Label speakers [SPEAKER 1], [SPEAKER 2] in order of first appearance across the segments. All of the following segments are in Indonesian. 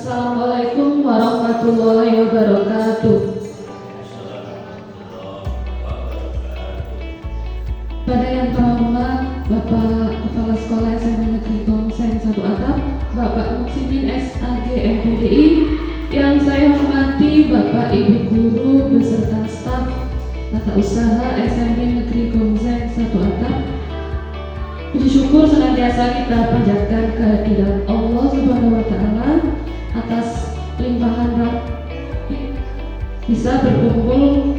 [SPEAKER 1] Assalamualaikum warahmatullahi wabarakatuh. Pada yang terhormat Bapak Kepala Sekolah SMA Negeri Tongseng 1 Atap, Bapak Muksimin SAG MPDI, yang saya hormati Bapak Ibu Guru beserta staf Tata Usaha SMA Negeri Tongseng 1 Atap. Puji syukur senantiasa kita panjatkan kehadiran Allah Subhanahu wa Ta'ala atas limpahan rahmat bisa berkumpul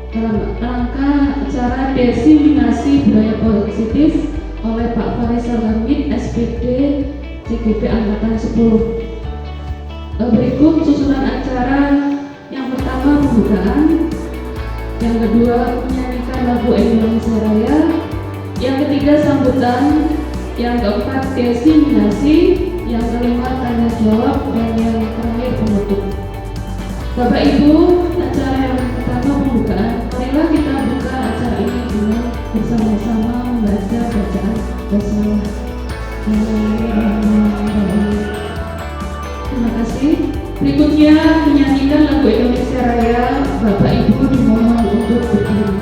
[SPEAKER 1] dalam rangka acara diseminasi budaya positif oleh Pak Faisal Hamid SPD CGP Angkatan 10. Berikut susunan acara: yang pertama pembukaan, yang kedua menyanyikan lagu Indonesia Raya, yang ketiga sambutan, yang keempat diseminasi, yang kelima tanya jawab, dan yang terakhir penutup. Bapak Ibu, acara yang pertama pembukaan. Marilah kita buka acara ini dengan bersama-sama membaca bacaan basmalah. Terima kasih. Berikutnya menyanyikan lagu Indonesia Raya. Bapak Ibu dimohon untuk berdiri.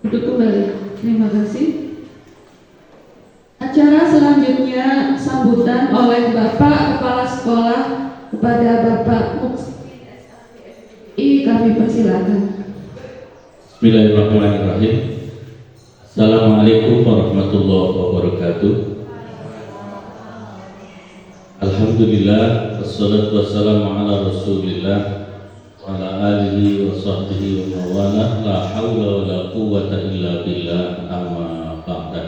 [SPEAKER 1] Duduk kembali. Terima kasih. Acara selanjutnya sambutan oleh Bapak Kepala Sekolah kepada Bapak Muksimin SAG. Kami persilakan.
[SPEAKER 2] Bismillahirrahmanirrahim. Assalamualaikum warahmatullahi wabarakatuh. Alhamdulillah, wassalatu wassalamu ala rasulillah wa ala alihi wa sahbihi wa mawala, la hawla wa la quwwata illa billah, amma ba'da.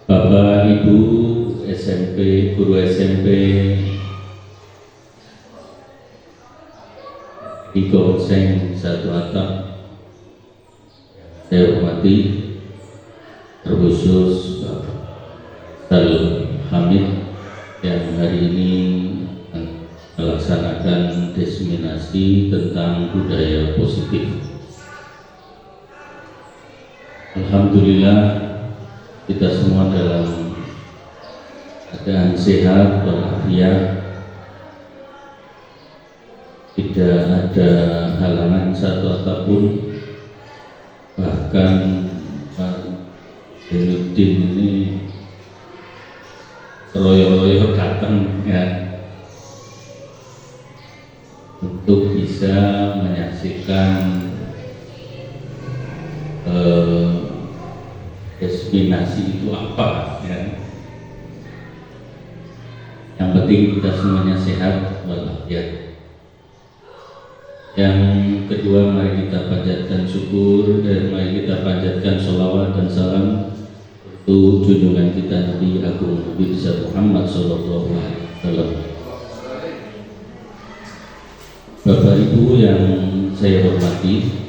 [SPEAKER 2] Bapak Ibu SMP, guru SMP di Tongseng 1 Atap, saya hormati terkhusus Bapak Faisal Hamid yang hari ini melaksanakan diseminasi tentang budaya positif. Alhamdulillah, kita semua dalam keadaan sehat walafiat, tidak ada halangan satu apapun. Bahkan Pak Zainuddin ini royo-royo datang ya untuk bisa menyaksikan destinasi itu apa ya. Yang penting kita semuanya sehat walafiat. Yang kedua, mari kita panjatkan syukur dan mari kita panjatkan sholawat dan salam untuk junjungan kita Nabi Agung Nabi besar Muhammad Sallallahu Alaihi Wasallam. Bapak Ibu yang saya hormati,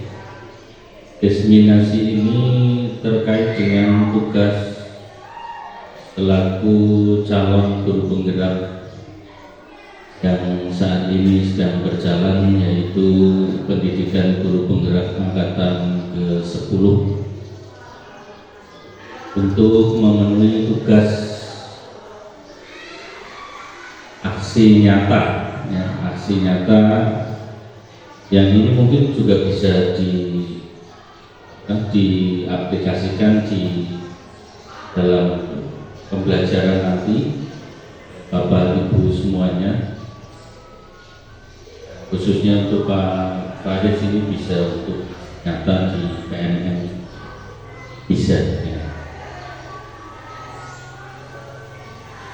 [SPEAKER 2] eksaminasi ini terkait dengan tugas selaku calon guru penggerak yang saat ini sedang berjalan, yaitu pendidikan guru penggerak angkatan ke-10 untuk memenuhi tugas aksi nyata, ya, aksi nyata yang ini mungkin juga bisa diaplikasikan di dalam pembelajaran nanti. Bapak Ibu semuanya, khususnya untuk Pak Faris ini bisa untuk nyata di PNN, bisa ya.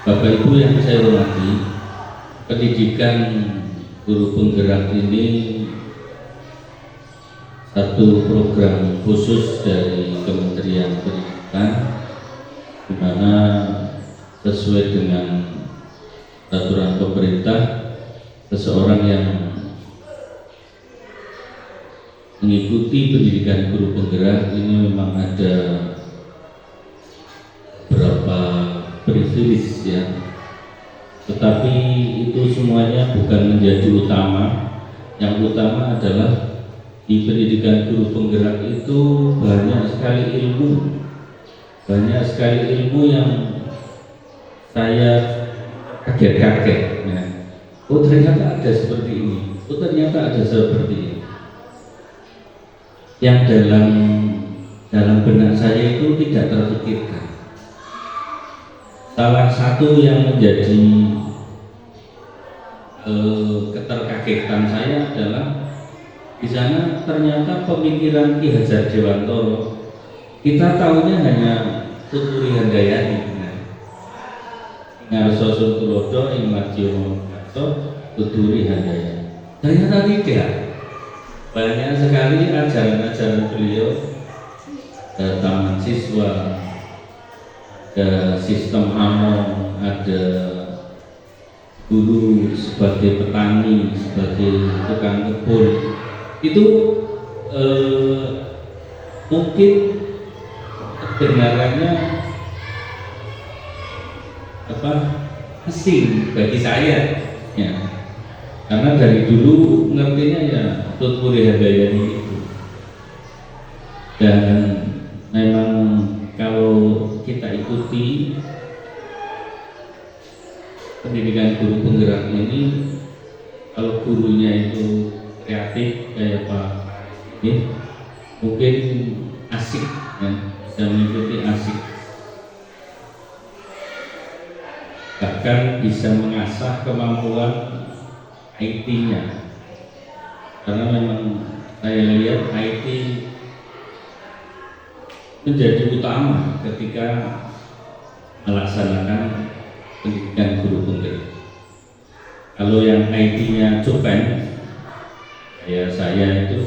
[SPEAKER 2] Bapak Ibu yang saya hormati, pendidikan guru penggerak ini satu program khusus dari Kementerian Pendidikan, di mana sesuai dengan peraturan pemerintah, seseorang yang mengikuti pendidikan guru penggerak ini memang ada beberapa privilege ya, tetapi itu semuanya bukan menjadi utama. Yang utama adalah di pendidikan guru penggerak itu banyak sekali ilmu yang saya kaget-kaget. Nah, oh ternyata ada seperti ini, oh ternyata ada seperti ini. Yang dalam benak saya itu tidak terpikirkan. Salah satu yang menjadi keterkagetan saya adalah di sana ternyata pemikiran Ki Hajar Dewantoro, kita tahunya hanya Tuturi Handayani, Ngarso Tulodo, Imadyo Ngarso, Tuturi Handayani. Ternyata tidak. Banyak sekali ajaran-ajaran beliau, ada taman siswa, ada sistem among, ada guru sebagai petani, sebagai tukang kebun. Itu mungkin kebenarannya asing bagi saya ya, karena dari dulu ngertinya ya Tuturi Handayani itu. Dan memang kalau kita ikuti pendidikan guru penggerak ini, kalau gurunya itu kreatif kayak Pak ini, mungkin asik ya, bisa mengikuti asik, bahkan bisa mengasah kemampuan IT-nya, karena memang saya lihat IT menjadi utama ketika melaksanakan pendidikan guru penggerak. Kalau yang IT-nya cupen, saya itu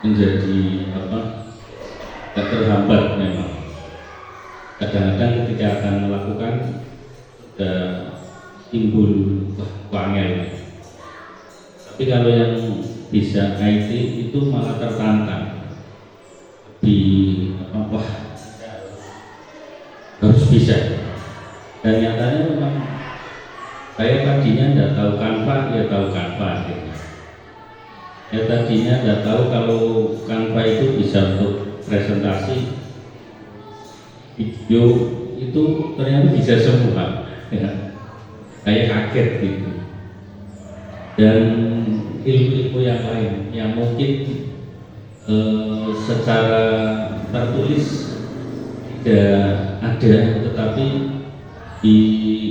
[SPEAKER 2] menjadi tak terhambat memang. Kadang-kadang ketika akan melakukan sudah timbul wangel. Tapi kalau yang bisa IT itu malah tertantang, harus bisa. Dan nyatanya memang saya tadinya tidak tahu Canva, ya tahu Canva gitu. Ya tadinya tidak tahu kalau Canva itu bisa untuk presentasi video, itu ternyata bisa semua ya. Saya kaget gitu. Dan ilmu-ilmu yang lain yang mungkin secara tertulis tidak ada, tetapi di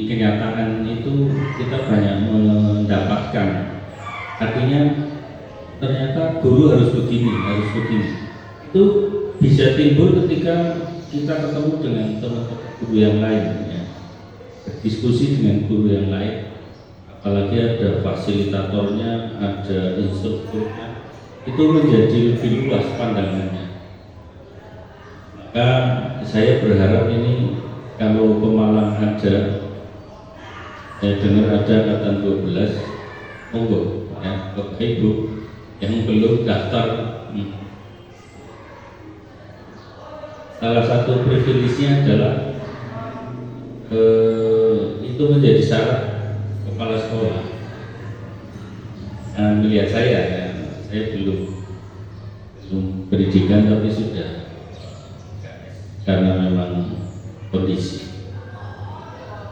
[SPEAKER 2] kenyataan itu kita banyak mendapatkan. Artinya ternyata guru harus begini. Itu bisa timbul ketika kita ketemu dengan teman-teman guru yang lain ya. Diskusi dengan guru yang lain, apalagi ada fasilitatornya, ada instrukturnya, itu menjadi lebih luas pandangannya. Maka saya berharap ini kalau Pemalang ada, saya dengar ada angkatan 12, monggo ya Bapak Ibu yang belum daftar. Salah satu privilege-nya adalah itu menjadi syarat kepala sekolah. Nah, melihat saya belum pendidikan tapi sudah, karena memang kondisi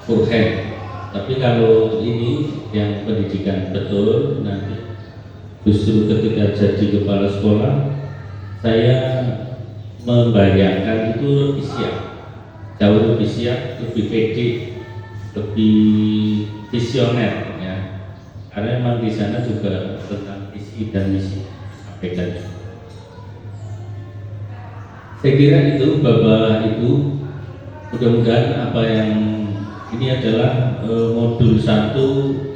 [SPEAKER 2] kurang. Tapi kalau ini yang pendidikan betul, nanti justru ketika jadi kepala sekolah saya membayangkan itu lebih siap, jauh lebih siap, lebih pede, lebih visioner ya. Karena memang di sana juga tentang visi dan misi sampaikan. Saya kira itu Bapak Ibu, mudah-mudahan apa yang ini adalah modul 1.4.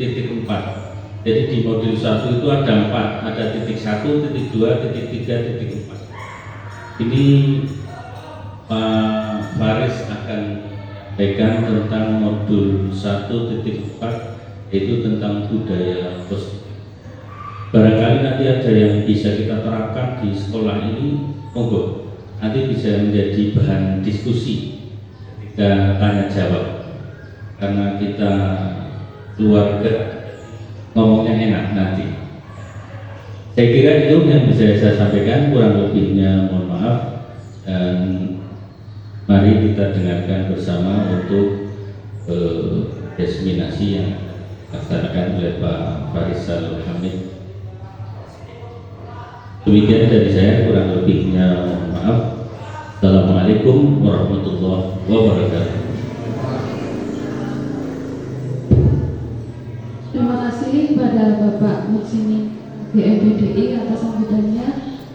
[SPEAKER 2] Jadi di modul 1 itu ada 4, ada titik 1, titik 2, titik 3, titik 4. Ini Pak Faris akan pegang tentang modul 1.4, yaitu tentang budaya positif. Barangkali nanti ada yang bisa kita terapkan di sekolah ini, monggo. Nanti bisa menjadi bahan diskusi ketika tanya jawab, karena kita keluarga ngomongnya enak nanti. Saya kira itu yang bisa saya sampaikan, kurang lebihnya mohon maaf, dan mari kita dengarkan bersama untuk diseminasi yang dilaksanakan oleh Pak Farisal Hamid. Demikian dari saya, kurang lebihnya mohon maaf. Assalamualaikum warahmatullahi wabarakatuh.
[SPEAKER 1] Terima kasih kepada Bapak Muhsin BMPDI atas sambutannya.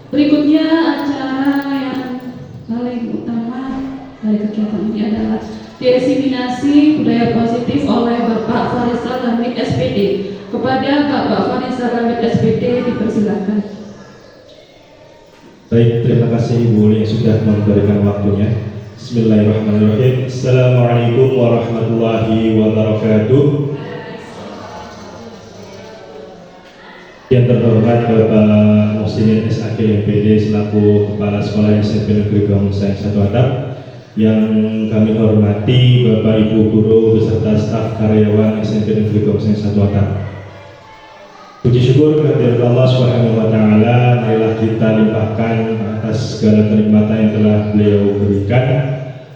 [SPEAKER 1] Berikutnya acara yang paling utama dari kegiatan ini adalah diseminasi budaya positif oleh Bapak Farisal Hamid SPD. Kepada Bapak Farisal Hamid SPD dipersilakan.
[SPEAKER 3] Baik, terima kasih Ibu yang sudah memberikan waktunya. Bismillahirrahmanirrahim. Assalamualaikum warahmatullahi wabarakatuh. Yang terhormat Bapak Muhsin SAG MPD selaku Kepala Sekolah SMP Negeri Gangseng 1 Atap, yang kami hormati Bapak Ibu guru beserta staf karyawan SMP Negeri Gangseng 1 Atap. Puji syukur kehadirat Allah Subhanahu wa taala, marilah kita limpahkan atas segala kenikmatan yang telah beliau berikan.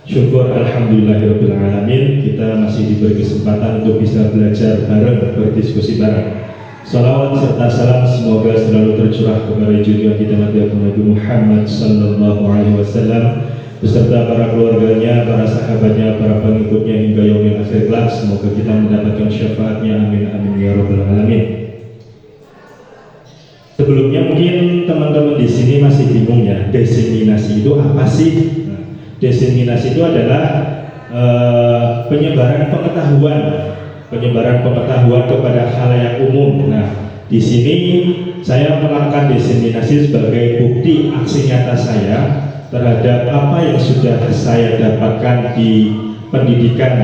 [SPEAKER 3] Syukur alhamdulillahirabbil alamin, kita masih diberi kesempatan untuk bisa belajar bareng, berdiskusi bareng. Salawat serta salam semoga selalu tercurah kepada junjungan kita Nabi Muhammad sallallahu alaihi wasallam beserta para keluarganya, para sahabatnya, para pengikutnya hingga yaumil akhir kelak. Semoga kita mendapatkan syafaatnya, amin amin ya rabbal alamin. Sebelumnya mungkin teman-teman di sini masih bingung ya, diseminasi itu apa sih? Nah, diseminasi itu adalah penyebaran pengetahuan kepada khalayak umum. Nah, di sini saya melakukan diseminasi sebagai bukti aksi nyata saya terhadap apa yang sudah saya dapatkan di pendidikan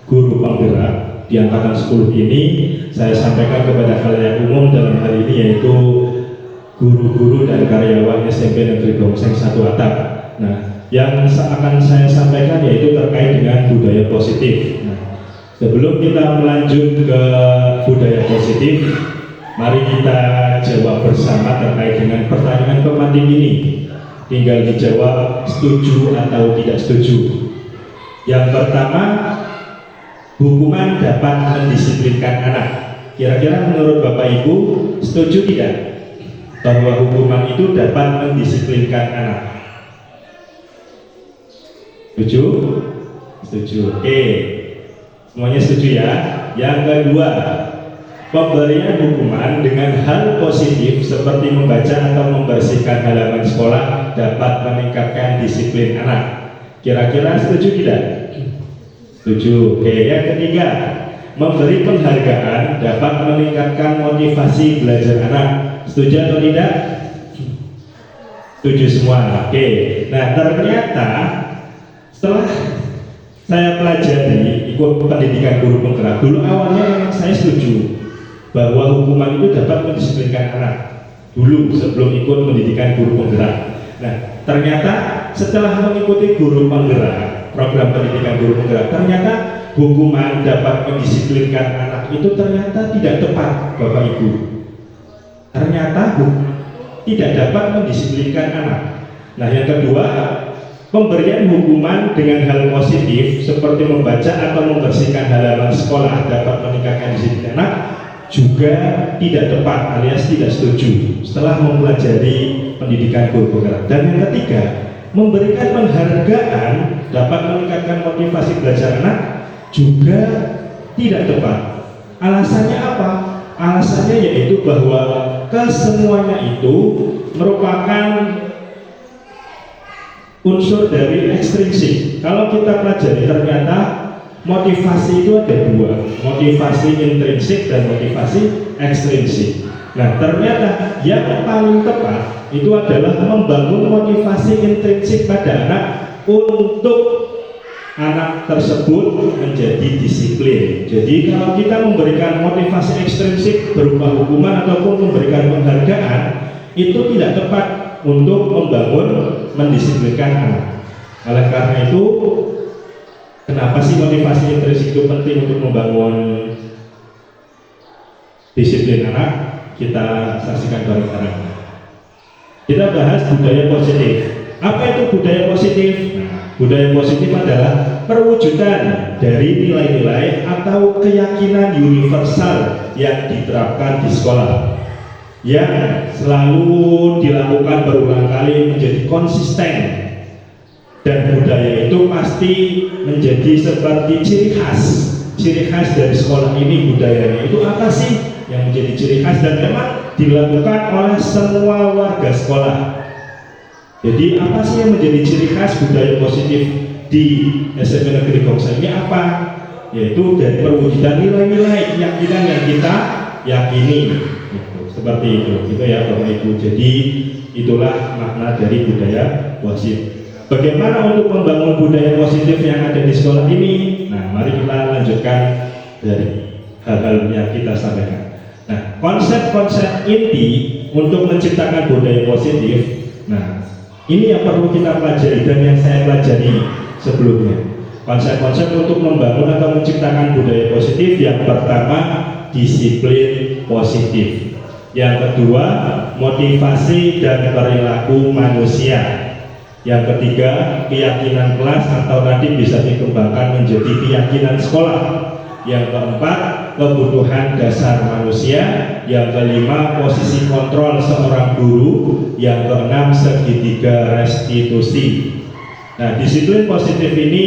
[SPEAKER 3] guru penggerak di angkatan 10 ini. Saya sampaikan kepada khalayak umum, dalam hal ini yaitu guru-guru dan karyawan SMP Negeri Gangseng 1 Atap. Nah, yang akan saya sampaikan yaitu terkait dengan budaya positif. Nah, sebelum kita melanjut ke budaya positif, mari kita jawab bersama terkait dengan pertanyaan pemantik ini. Tinggal dijawab setuju atau tidak setuju. Yang pertama, hukuman dapat mendisiplinkan anak. Kira-kira menurut Bapak Ibu setuju tidak bahwa hukuman itu dapat mendisiplinkan anak? Setuju? Setuju. Oke. Semuanya setuju ya. Yang kedua, pemberian hukuman dengan hal positif seperti membaca atau membersihkan halaman sekolah dapat meningkatkan disiplin anak. Kira-kira setuju tidak? Setuju. Oke. Yang ketiga, memberi penghargaan dapat meningkatkan motivasi belajar anak. Setuju atau tidak? Setuju semua. Oke. Nah, ternyata setelah saya pelajari ikut pendidikan guru penggerak, dulu awalnya memang saya setuju bahwa hukuman itu dapat mendisiplinkan anak dulu sebelum ikut pendidikan guru penggerak. Nah, ternyata setelah mengikuti guru penggerak, program pendidikan guru penggerak, ternyata hukuman dapat mendisiplinkan anak itu ternyata tidak tepat, Bapak Ibu. Ternyata tidak dapat mendisiplinkan anak. Nah, yang kedua, pemberian hukuman dengan hal positif seperti membaca atau membersihkan halaman sekolah dapat meningkatkan disiplin anak juga tidak tepat alias tidak setuju setelah mempelajari pendidikan guru penggerak. Dan yang ketiga, memberikan penghargaan dapat meningkatkan motivasi belajar anak juga tidak tepat. Alasannya apa? Alasannya yaitu bahwa kesemuanya itu merupakan unsur dari ekstrinsik. Kalau kita pelajari ternyata motivasi itu ada dua, motivasi intrinsik dan motivasi ekstrinsik. Nah, ternyata yang paling tepat itu adalah membangun motivasi intrinsik pada anak untuk anak tersebut menjadi disiplin. Jadi kalau kita memberikan motivasi ekstrinsik berupa hukuman ataupun memberikan penghargaan, itu tidak tepat untuk membangun mendisiplinkan anak. Oleh karena itu, kenapa sih motivasi intrinsik itu penting untuk membangun disiplin anak? Kita saksikan bareng-bareng. Kita bahas budaya positif. Apa itu budaya positif? Nah, budaya positif adalah perwujudan dari nilai-nilai atau keyakinan universal yang diterapkan di sekolah, yang selalu dilakukan berulang kali menjadi konsisten. Dan budaya itu pasti menjadi seperti ciri khas dari sekolah ini. Budayanya itu apa sih yang menjadi ciri khas dan memang dilakukan oleh semua warga sekolah. Jadi apa sih yang menjadi ciri khas budaya positif di SMP Negeri Gongsa ini apa? Yaitu dari perwujudan nilai-nilai keyakinan yang kita yakini. Seperti itu ya Bapak Ibu. Jadi itulah makna dari budaya positif. Bagaimana untuk membangun budaya positif yang ada di sekolah ini? Nah, mari kita lanjutkan dari hal-hal yang kita sampaikan. Nah, konsep-konsep inti untuk menciptakan budaya positif. Nah, ini yang perlu kita pelajari dan yang saya pelajari sebelumnya. Konsep-konsep untuk membangun atau menciptakan budaya positif. Yang pertama, disiplin positif. Yang kedua, motivasi dan perilaku manusia. Yang ketiga, keyakinan kelas atau nanti bisa dikembangkan menjadi keyakinan sekolah. Yang keempat, kebutuhan dasar manusia. Yang kelima, posisi kontrol seorang guru. Yang keenam, segitiga restitusi. Nah, disiplin positif ini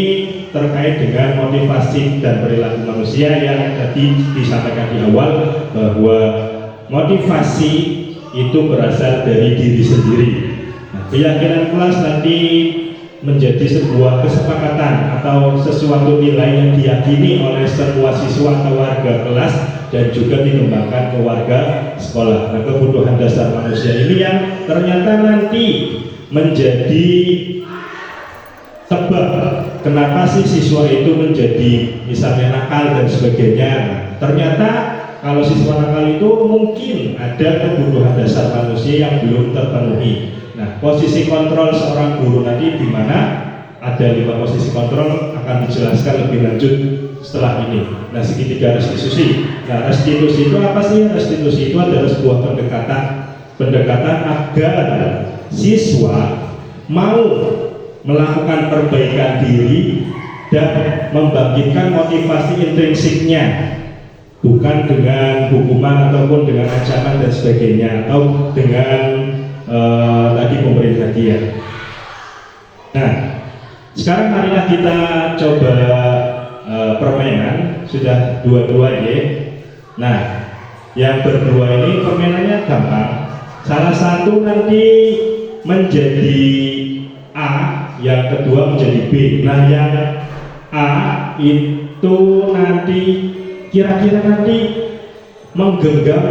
[SPEAKER 3] terkait dengan motivasi dan perilaku manusia yang tadi disampaikan di awal, bahwa motivasi itu berasal dari diri sendiri. Nah, keyakinan kelas nanti menjadi sebuah kesepakatan atau sesuatu nilai yang diyakini oleh semua siswa atau warga kelas dan juga dikembangkan ke warga sekolah. Nah, kebutuhan dasar manusia ini yang ternyata nanti menjadi sebab kenapa sih siswa itu menjadi misalnya nakal dan sebagainya. Ternyata kalau siswa nakal itu mungkin ada kebutuhan dasar manusia yang belum terpenuhi. Nah, posisi kontrol seorang guru nanti di mana ada 5 posisi kontrol akan dijelaskan lebih lanjut setelah ini. Nah, segitiga restitusi. Nah, restitusi itu apa sih? Restitusi itu adalah sebuah pendekatan agar siswa mau melakukan perbaikan diri dan membangkitkan motivasi intrinsiknya, bukan dengan hukuman ataupun dengan ancaman dan sebagainya, atau dengan tadi memberi hadiah. Nah, sekarang marilah kita coba permainan. Sudah dua-dua ya. Nah, yang berdua ini permainannya gampang. Salah satu nanti menjadi A, yang kedua menjadi B. Nah, yang A itu nanti kira-kira nanti menggenggam,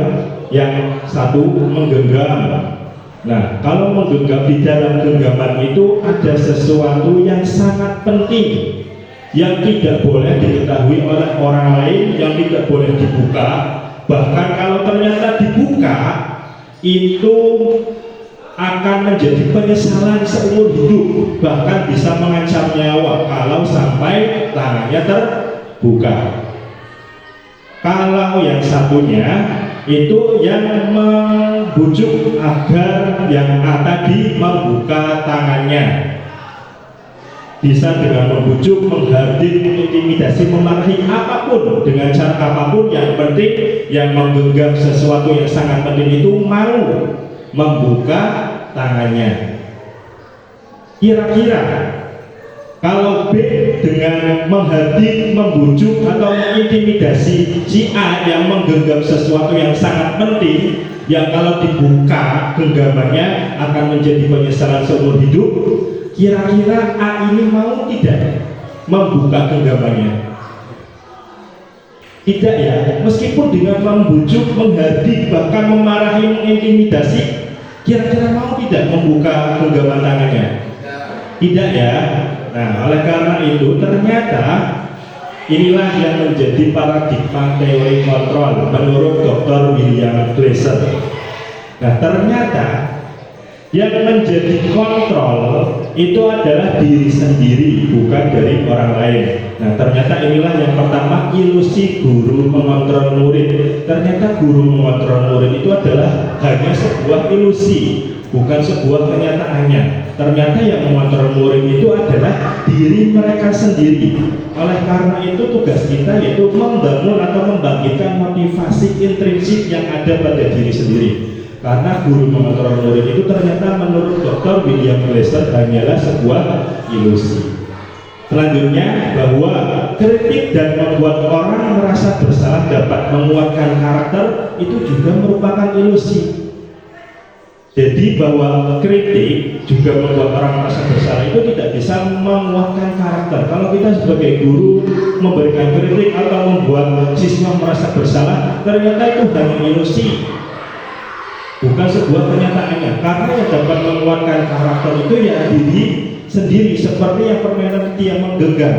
[SPEAKER 3] yang satu menggenggam. Nah, kalau menggenggam, di dalam genggaman itu ada sesuatu yang sangat penting yang tidak boleh diketahui oleh orang lain, yang tidak boleh dibuka. Bahkan kalau ternyata dibuka, itu akan menjadi penyesalan seumur hidup, bahkan bisa mengancam nyawa kalau sampai tangannya terbuka. Kalau yang satunya itu yang membujuk agar yang tadi membuka tangannya, bisa dengan membujuk, menghardik, mengintimidasi, memarahi, apapun, dengan cara apapun. Yang penting yang menggenggam sesuatu yang sangat penting itu mau membuka tangannya. Kira-kira kalau B dengan menghardik, membujuk atau mengintimidasi si A yang menggenggam sesuatu yang sangat penting, yang kalau dibuka genggamannya akan menjadi penyesalan seumur hidup, kira-kira A ini mau tidak membuka genggamannya? Tidak ya, meskipun dengan membujuk, menghardik, bahkan memarahi, mengintimidasi, kira-kira mau tidak membuka genggaman tangannya? Tidak ya. Nah, oleh karena itu ternyata inilah yang menjadi paradigma teori kontrol menurut Dr. William Glasser. Nah, ternyata yang menjadi kontrol itu adalah diri sendiri, bukan dari orang lain. Nah, ternyata inilah yang pertama, ilusi guru mengontrol murid. Ternyata guru mengontrol murid itu adalah hanya sebuah ilusi, bukan sebuah kenyataannya. Ternyata yang mengontrol murid itu adalah diri mereka sendiri. Oleh karena itu tugas kita yaitu membangun atau membangkitkan motivasi intrinsik yang ada pada diri sendiri. Karena guru mengontrol murid itu ternyata menurut Dr. William Glasser hanyalah sebuah ilusi. Selanjutnya, bahwa kritik dan membuat orang merasa bersalah dapat menguatkan karakter itu juga merupakan ilusi. Jadi bahwa kritik juga membuat orang merasa bersalah itu tidak bisa menguatkan karakter. Kalau kita sebagai guru memberikan kritik atau membuat siswa merasa bersalah, ternyata itu hanya ilusi, bukan sebuah kenyataannya. Karena yang dapat menguatkan karakter itu ya diri sendiri, seperti yang permainan yang menggenggam,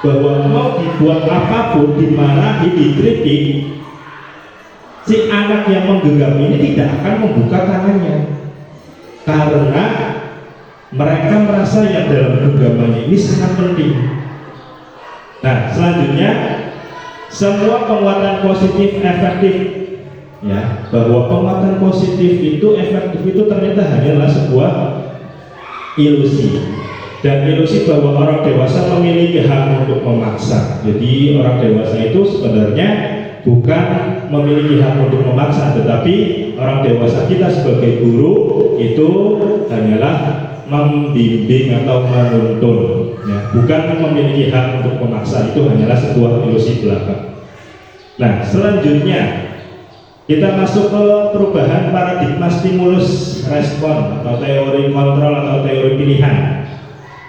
[SPEAKER 3] bahwa mau dibuat apapun, dimarahi, dikritik, si anak yang menggenggam ini tidak akan membuka tangannya, karena mereka merasa yang dalam genggamannya ini sangat penting. Nah, selanjutnya, semua penguatan positif efektif, ya, bahwa penguatan positif itu efektif itu ternyata hanyalah sebuah ilusi. Dan ilusi bahwa orang dewasa memiliki hak untuk memaksa. Jadi orang dewasa itu sebenarnya bukan memiliki hak untuk memaksa, tetapi orang dewasa kita sebagai guru itu hanyalah membimbing atau menuntun, ya, bukan memiliki hak untuk memaksa. Itu hanyalah sebuah ilusi belaka. Nah, selanjutnya kita masuk ke perubahan paradigma stimulus respon atau teori kontrol atau teori pilihan.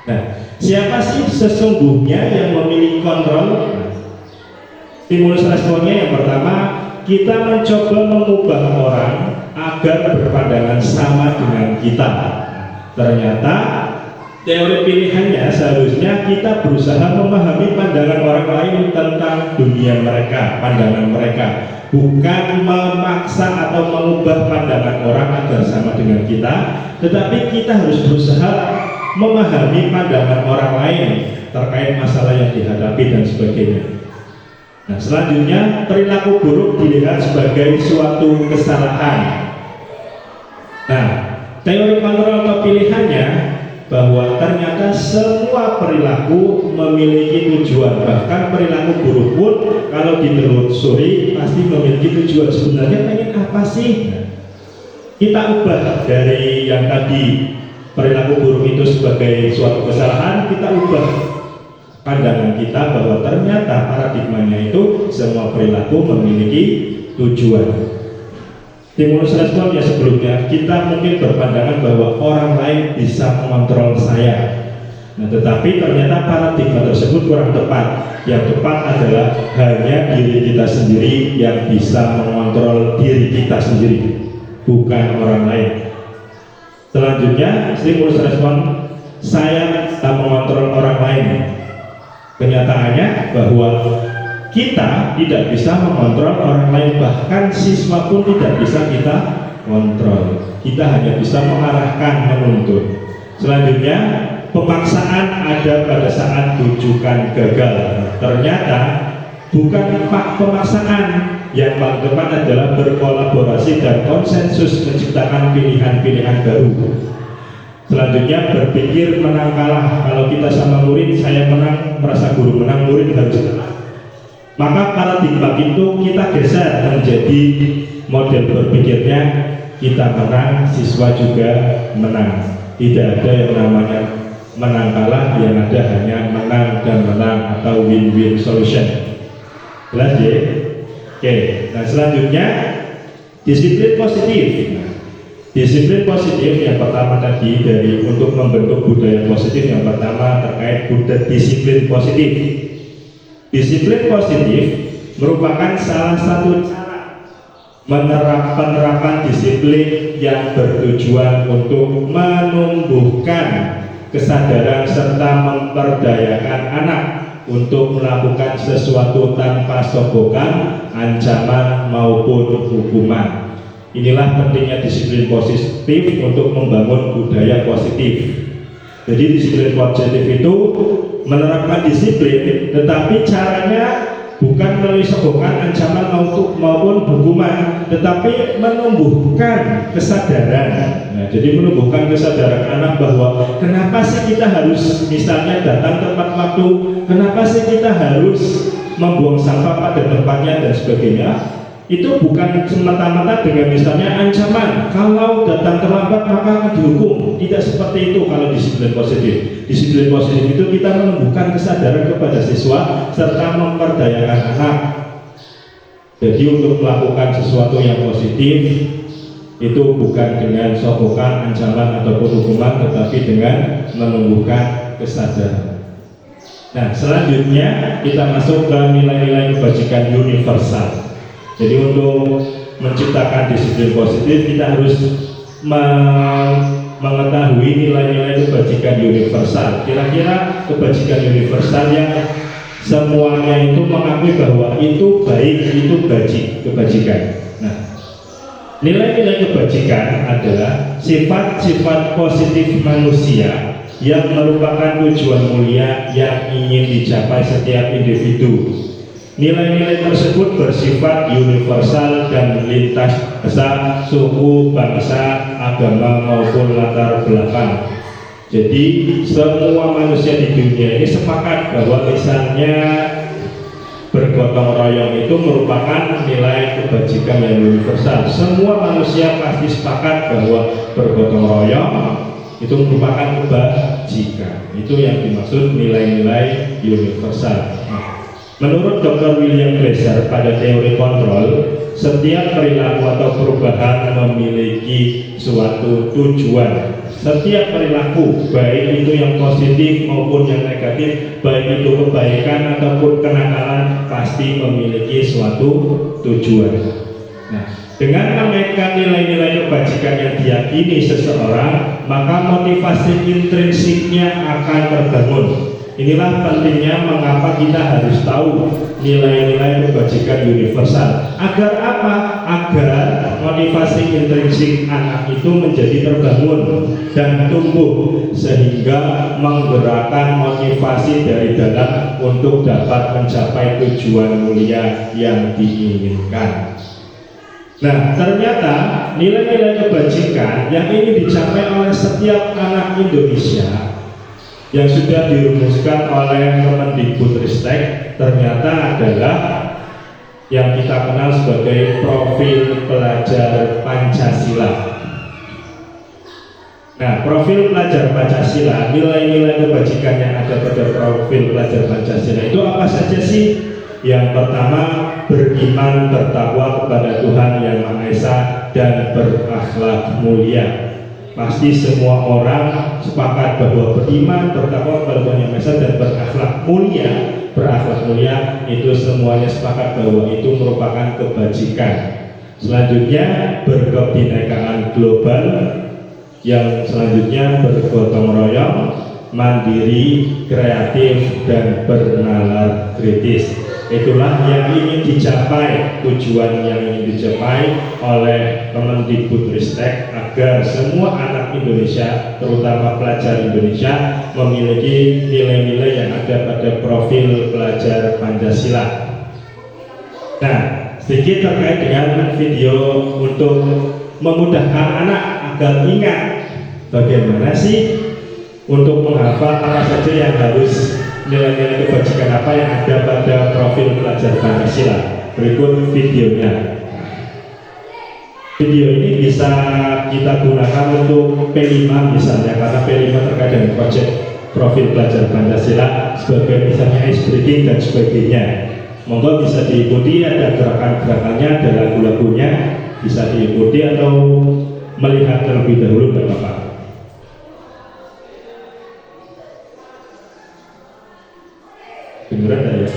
[SPEAKER 3] Nah, siapa sih sesungguhnya yang memiliki kontrol? Stimulus responnya yang pertama, kita mencoba mengubah orang agar berpandangan sama dengan kita. Ternyata teori pilihannya seharusnya kita berusaha memahami pandangan orang lain tentang dunia mereka, pandangan mereka, bukan memaksa atau mengubah pandangan orang agar sama dengan kita, tetapi kita harus berusaha memahami pandangan orang lain terkait masalah yang dihadapi dan sebagainya. Nah, selanjutnya, perilaku buruk dilihat sebagai suatu kesalahan. Nah, teori kontrol atau pilihannya bahwa ternyata semua perilaku memiliki tujuan. Bahkan perilaku buruk pun kalau ditelusuri pasti memiliki tujuan. Sebenarnya pengen apa sih? Kita ubah dari yang tadi perilaku buruk itu sebagai suatu kesalahan, kita ubah pandangan kita bahwa ternyata paradigmanya itu semua perilaku memiliki tujuan. Stimulus respon ya sebelumnya kita mungkin berpandangan bahwa orang lain bisa mengontrol saya. Nah, tetapi ternyata paradigma tersebut kurang tepat. Yang tepat adalah hanya diri kita sendiri yang bisa mengontrol diri kita sendiri, bukan orang lain. Selanjutnya, stimulus respon, saya tak mengontrol orang lain. Kenyataannya bahwa kita tidak bisa mengontrol orang lain, bahkan siswa pun tidak bisa kita kontrol. Kita hanya bisa mengarahkan, menuntut. Selanjutnya, pemaksaan ada pada saat rujukan gagal. Ternyata bukan pemaksaan, yang paling tepat adalah berkolaborasi dan konsensus menciptakan pilihan-pilihan baru. Selanjutnya, berpikir menang kalah. Kalau kita sama murid, saya menang, merasa guru menang, murid harus kalah. Maka paradigma itu kita geser menjadi model berpikirnya kita menang, siswa juga menang. Tidak ada yang namanya menang kalah, yang ada hanya menang dan menang atau win-win solution. Jelas ya? Oke, nah selanjutnya disiplin positif. Disiplin positif yang pertama tadi dari untuk membentuk budaya positif, yang pertama terkait budaya disiplin positif. Disiplin positif merupakan salah satu cara penerapan disiplin yang bertujuan untuk menumbuhkan kesadaran serta memperdayakan anak untuk melakukan sesuatu tanpa sogokan, ancaman maupun hukuman. Inilah pentingnya disiplin positif untuk membangun budaya positif. Jadi disiplin positif itu menerapkan disiplin, tetapi caranya bukan melalui sogokan, ancaman maupun hukuman, tetapi menumbuhkan kesadaran. Nah, jadi menumbuhkan kesadaran anak bahwa kenapa sih kita harus misalnya datang tepat waktu, kenapa sih kita harus membuang sampah pada tempatnya dan sebagainya. Itu bukan semata-mata dengan misalnya ancaman, kalau datang terlambat maka akan dihukum. Tidak seperti itu kalau disiplin positif. Disiplin positif itu kita menumbuhkan kesadaran kepada siswa serta memperdayakan anak. Jadi untuk melakukan sesuatu yang positif itu bukan dengan sogokan, ancaman ataupun hukuman, tetapi dengan menumbuhkan kesadaran. Nah, selanjutnya kita masuk ke nilai-nilai kebajikan universal. Jadi untuk menciptakan disiplin positif kita harus mengetahui nilai-nilai kebajikan universal. Kira-kira kebajikan universal yang semuanya itu mengakui bahwa itu baik, itu kebajikan. Nah, nilai-nilai kebajikan adalah sifat-sifat positif manusia yang merupakan tujuan mulia yang ingin dicapai setiap individu. Nilai-nilai tersebut bersifat universal dan lintas bahasa, suku, bangsa, agama maupun latar belakang. Jadi semua manusia di dunia ini sepakat bahwa misalnya bergotong royong itu merupakan nilai kebajikan yang universal. Semua manusia pasti sepakat bahwa bergotong royong itu merupakan kebajikan. Itu yang dimaksud nilai-nilai universal. Menurut Dr. William Glasser pada teori kontrol, setiap perilaku atau perubahan memiliki suatu tujuan. Setiap perilaku, baik itu yang positif maupun yang negatif, baik itu kebaikan ataupun kenakalan, pasti memiliki suatu tujuan. Nah, dengan mengaitkan nilai-nilai kebajikan yang diyakini seseorang, maka motivasi intrinsiknya akan terbangun. Inilah pentingnya mengapa kita harus tahu nilai-nilai kebajikan universal. Agar apa? Agar motivasi intrinsik anak itu menjadi terbangun dan tumbuh, sehingga menggerakkan motivasi dari dalam untuk dapat mencapai tujuan mulia yang diinginkan. Nah, ternyata nilai-nilai kebajikan yang ingin dicapai oleh setiap anak Indonesia yang sudah dirumuskan oleh Kemendikbudristek ternyata adalah yang kita kenal sebagai profil pelajar Pancasila. Nah, profil pelajar Pancasila, nilai-nilai kebajikan yang ada pada profil pelajar Pancasila itu apa saja sih? Yang pertama, beriman bertakwa kepada Tuhan Yang Maha Esa dan berakhlak mulia. pasti semua orang sepakat bahwa beriman, bertakwa kepada Tuhan Yang Maha Esa dan berakhlak mulia itu semuanya sepakat bahwa itu merupakan kebajikan. Selanjutnya berkebinekaan global, yang selanjutnya bergotong royong, mandiri, kreatif, dan bernalar kritis. Itulah yang ingin dicapai, tujuan yang ingin dicapai oleh Kemendikbudristek agar semua anak Indonesia, terutama pelajar Indonesia, memiliki nilai-nilai yang ada pada profil pelajar Pancasila. Nah, sedikit terkait dengan video untuk memudahkan anak agar ingat bagaimana sih untuk menghafal apa saja yang harus, nilai-nilai kebajikan apa yang ada pada profil pelajar Pancasila. Berikut videonya. Video ini bisa kita gunakan untuk P5 misalnya, karena P5 terkait dengan proyek profil pelajar Pancasila sebagai misalnya ice breaking dan sebagainya. Monggo bisa diikuti, ada gerakan-gerakannya, ada lagu-lagunya, bisa diikuti atau melihat terlebih dahulu Bapak. Beneran tak ya?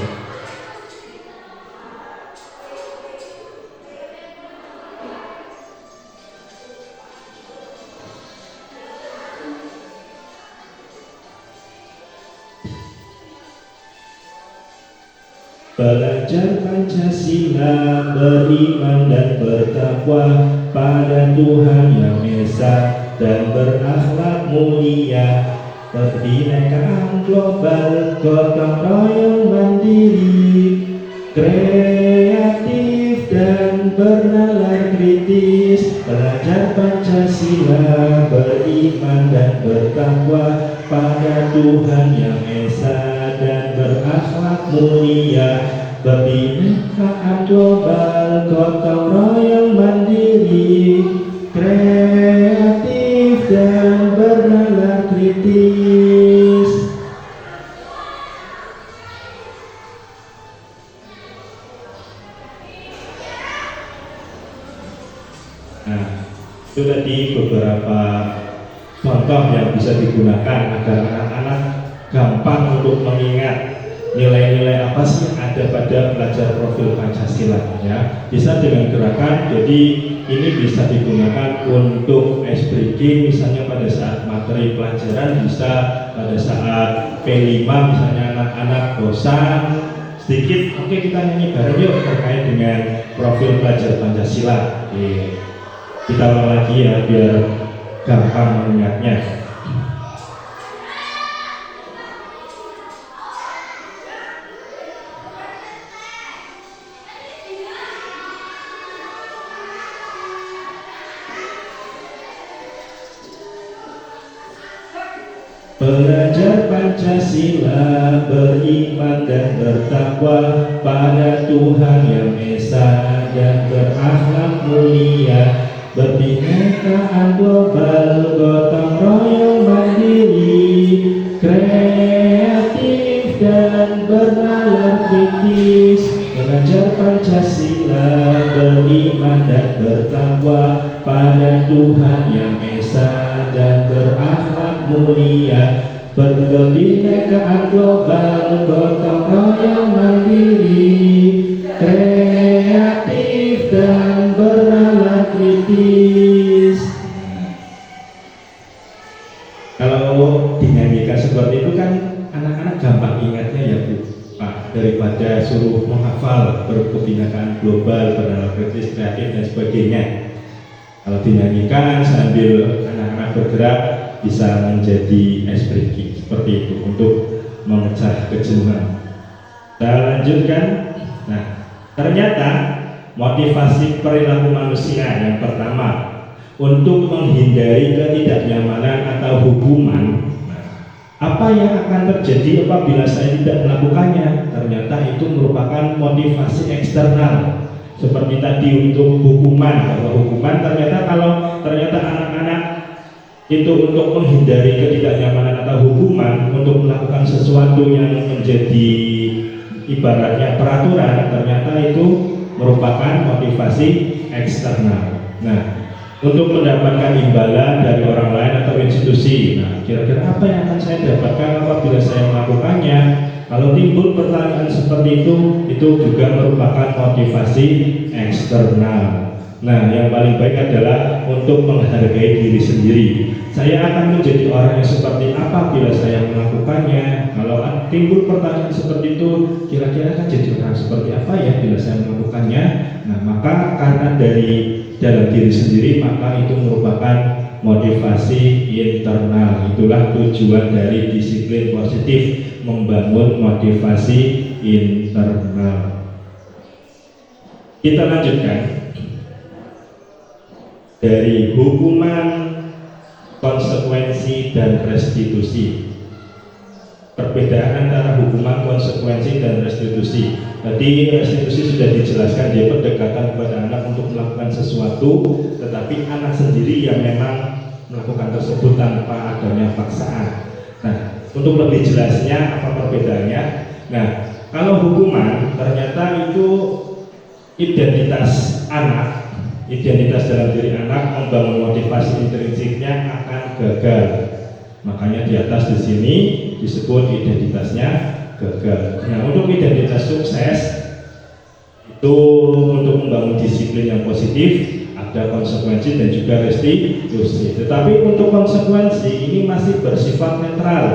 [SPEAKER 3] Belajar Pancasila, beriman dan bertakwa pada Tuhan Yang Esa dan berakhlak mulia, kebinekaan global, gotong royong mandiri, kreatif dan bernalar kritis. Belajar Pancasila, beriman dan bertakwa pada Tuhan Yang Esa dan berakhlak mulia, kebinekaan global, gotong royong mandiri, kreatif dan bernalar kritis. Nah, itu tadi beberapa contoh yang bisa digunakan agar anak-anak gampang untuk mengingat nilai-nilai apa sih yang ada pada pelajar profil Pancasila ya. Bisa dengan gerakan, jadi ini bisa digunakan untuk ice breaking misalnya pada saat materi pelajaran, bisa pada saat P5 misalnya anak-anak bosan sedikit, oke kita nyanyi bareng yuk terkait dengan profil pelajar Pancasila. Oke, kita ulang lagi ya biar gampang mengingatnya. Belajar Pancasila, beriman dan bertakwa pada Tuhan Yang Esa dan berakhlak mulia, kebinekaan global, gotong royong mandiri, kreatif dan bernalar kritis. Belajar Pancasila, beriman dan bertakwa pada Tuhan Yang Esa dan berakhlak mulia, berkebinekaan global, gotong royong mandiri, kreatif dan bernalar kritis. Kalau dinyanyikan seperti itu kan anak-anak gampang ingatnya ya Bu Pak, daripada suruh menghafal berkebinekaan global, bernalar kritis, kreatif dan sebagainya. Kalau dinyanyikan sambil anak-anak bergerak bisa menjadi ice breaking seperti itu untuk memecah kejenuhan. Kita lanjutkan. Nah, ternyata motivasi perilaku manusia yang pertama untuk menghindari ketidaknyamanan atau hukuman. Apa yang akan terjadi apabila saya tidak melakukannya? Ternyata itu merupakan motivasi eksternal. Seperti tadi untuk hukuman, bahwa hukuman ternyata kalau ternyata anak-anak itu untuk menghindari ketidaknyamanan atau hukuman untuk melakukan sesuatu yang menjadi ibaratnya peraturan, ternyata itu merupakan motivasi eksternal. Nah, untuk mendapatkan imbalan dari orang kira-kira apa yang akan saya dapatkan apabila saya melakukannya? Kalau timbul pertanyaan seperti itu juga merupakan motivasi eksternal. Nah, yang paling baik adalah untuk menghargai diri sendiri. Saya akan menjadi orang yang seperti apa bila saya melakukannya? Kalau timbul pertanyaan seperti itu, kira-kira akan jadi orang seperti apa ya bila saya melakukannya? Nah, maka karena dari dalam diri sendiri, maka itu merupakan motivasi internal. Itulah tujuan dari disiplin positif, membangun motivasi internal. Kita lanjutkan dari hukuman, konsekuensi, dan restitusi. Perbedaan antara hukuman, konsekuensi, dan restitusi. Tadi restitusi sudah dijelaskan, dia pendekatan kepada anak untuk melakukan sesuatu, tetapi anak sendiri yang memang melakukan tersebut tanpa adanya paksaan. Nah, untuk lebih jelasnya apa perbedaannya? Nah, kalau hukuman ternyata itu identitas anak, identitas dalam diri anak, membangun motivasi intrinsiknya akan gagal. Makanya di atas di sini disebut identitasnya gagal. Nah, untuk identitas sukses itu untuk membangun disiplin yang positif, ada konsekuensi dan juga restitusi. Tetapi untuk konsekuensi ini masih bersifat netral,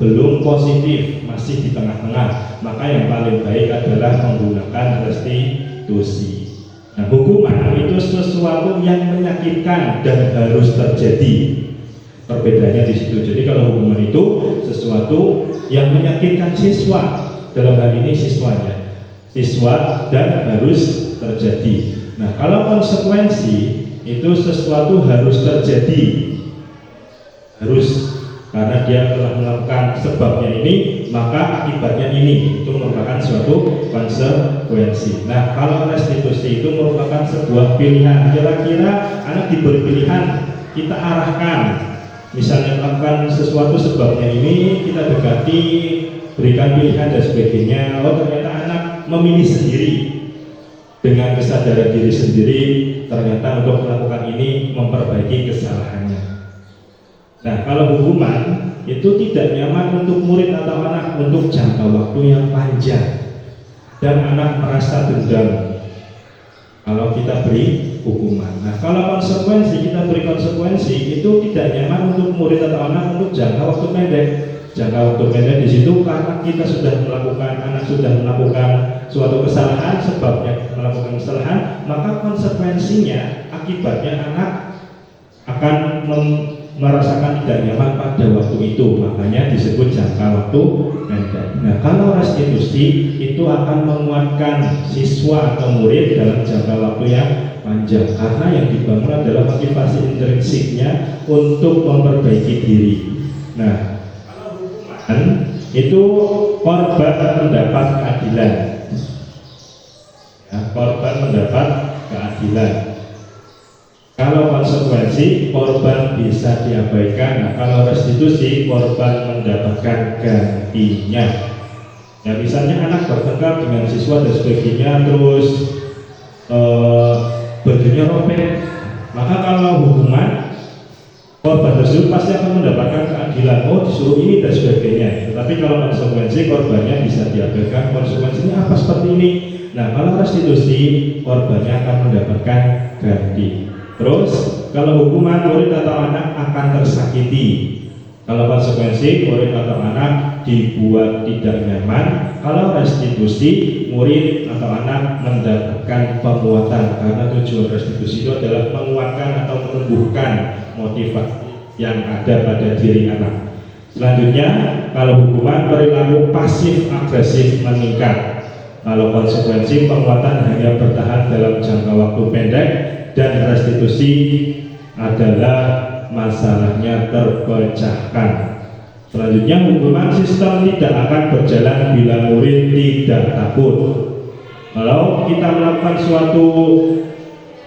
[SPEAKER 3] belum positif, masih di tengah-tengah. Maka yang paling baik adalah menggunakan restitusi. Nah, hukuman itu sesuatu yang menyakitkan dan harus terjadi. Perbedaannya di situ. Jadi kalau hukuman itu sesuatu yang menyakitkan siswa, dalam hal ini siswanya, siswa dan harus terjadi. Nah, kalau konsekuensi itu sesuatu harus terjadi, harus, karena dia telah melakukan sebabnya ini, maka akibatnya ini. Itu merupakan suatu konsekuensi. Nah, kalau restitusi itu merupakan sebuah pilihan. Kira-kira anak diberi pilihan, kita arahkan, misalnya melakukan sesuatu sebabnya ini, kita dekati, berikan pilihan dan sebagainya. Oh, ternyata anak memilih sendiri dengan kesadaran diri sendiri, ternyata untuk melakukan ini memperbaiki kesalahannya. Nah, kalau hukuman itu tidak nyaman untuk murid atau anak untuk jangka waktu yang panjang, dan anak merasa dendam kalau kita beri hukuman. Nah, kalau konsekuensi, kita beri konsekuensi itu tidak nyaman untuk murid atau anak untuk jangka waktu pendek. Jangka waktu pendek di situ karena kita sudah melakukan, anak sudah melakukan suatu kesalahan, sebabnya melakukan kesalahan, maka konsekuensinya, akibatnya anak akan merasakan tidak nyaman pada waktu itu, makanya disebut jangka waktu pendek. Nah, kalau restitusi itu akan menguatkan siswa atau murid dalam jangka waktu yang panjang, karena yang dibangun adalah motivasi intrinsiknya untuk memperbaiki diri. Nah, kalau hukuman itu korban mendapat keadilan, ya, korban mendapat keadilan. Kalau konsekuensi, korban bisa diabaikan. Nah, kalau restitusi, korban mendapatkan gantinya. Ya, misalnya anak bertengkar dengan siswa dan sebagainya, terus bajunya robek, maka kalau hukuman, korban tersebut pasti akan mendapatkan keadilan. Oh, disuruh ini dan sebagainya. Tetapi kalau konsekuensi, korbannya bisa diabaikan. Konsekuensinya apa seperti ini? Nah, kalau restitusi, korbannya akan mendapatkan ganti. Terus, kalau hukuman, murid atau anak akan tersakiti. Kalau konsekuensi, murid atau anak dibuat tidak nyaman. Kalau restitusi, murid atau anak mendapatkan penguatan, karena tujuan restitusi itu adalah menguatkan atau menumbuhkan motivasi yang ada pada diri anak. Selanjutnya, kalau hukuman, perilaku pasif agresif meningkat. Kalau konsekuensi, penguatan hanya bertahan dalam jangka waktu pendek, dan restitusi adalah masalahnya terpecahkan. Selanjutnya, hukuman sistem tidak akan berjalan bila murid tidak takut. Kalau kita melakukan suatu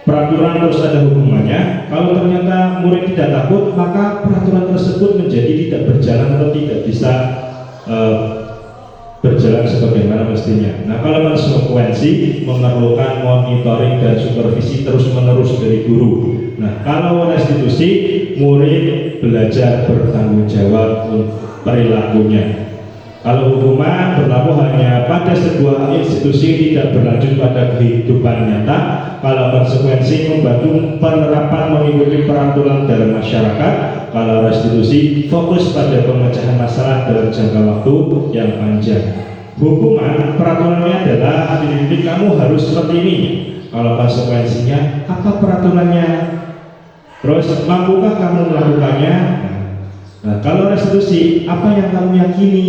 [SPEAKER 3] peraturan terus ada hukumannya, kalau ternyata murid tidak takut, maka peraturan tersebut menjadi tidak berjalan atau tidak bisa berjalan sebagaimana mestinya. Nah, kalau konsekuensi memerlukan monitoring dan supervisi terus-menerus dari guru. Nah, kalau restitusi, murid belajar bertanggung jawab untuk perilakunya. Kalau hukuman berlaku hanya pada sebuah institusi, tidak berlanjut pada kehidupan nyata. Kalau konsekuensi membantu penerapan mengikuti peraturan dalam masyarakat. Kalau restitusi fokus pada pemecahan masalah dalam jangka waktu yang panjang. Hukuman peraturannya adalah titik kamu harus seperti ini. Kalau konsekuensinya apa peraturannya? Terus mampukah kamu melakukannya? Nah, kalau restitusi apa yang kamu yakini?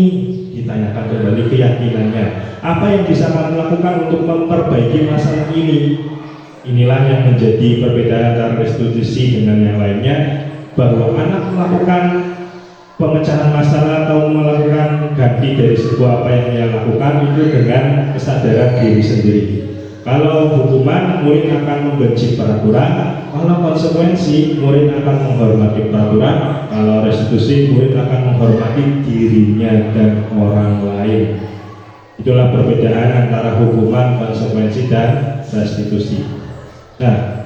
[SPEAKER 3] Ditanyakan kembali keyakinannya. Apa yang bisa kamu lakukan untuk memperbaiki masalah ini? Inilah yang menjadi perbedaan antara restitusi dengan yang lainnya, bahwa anak melakukan pemecahan masalah atau melakukan ganti dari sebuah apa yang ia lakukan itu dengan kesadaran diri sendiri. Kalau hukuman, murid akan membenci peraturan. Kalau konsekuensi, murid akan menghormati peraturan. Kalau restitusi, murid akan menghormati dirinya dan orang lain. Itulah perbedaan antara hukuman, konsekuensi, dan restitusi. Nah,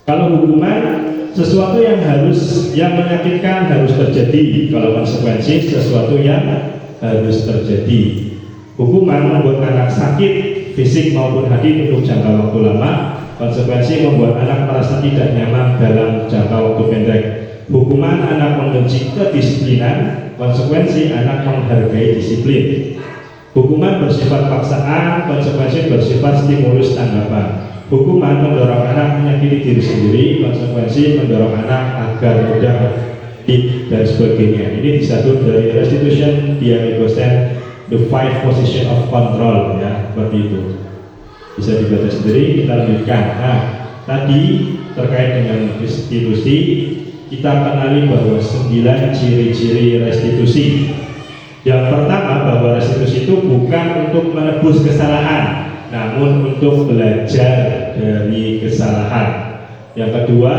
[SPEAKER 3] kalau hukuman, sesuatu yang menyakitkan harus terjadi. Kalau konsekuensi, sesuatu yang harus terjadi. Hukuman membuat anak sakit fisik maupun hati untuk jangka waktu lama. Konsekuensi membuat anak merasa tidak nyaman dalam jangka waktu pendek. Hukuman anak membenci kedisiplinan. Konsekuensi anak menghargai disiplin. Hukuman bersifat paksaan. Konsekuensi bersifat stimulus tanggapan. Hukuman mendorong anak menyakiti diri sendiri. Konsekuensi mendorong anak agar mudah dan sebagainya. Ini disebut dari restitution diamegosen the 5 position of control, ya, seperti itu. Bisa dibaca sendiri, kita lanjutkan. Nah, tadi terkait dengan restitusi, kita kenali bahwa 9 ciri-ciri restitusi. Yang pertama, bahwa restitusi itu bukan untuk menebus kesalahan, namun untuk belajar dari kesalahan. Yang kedua,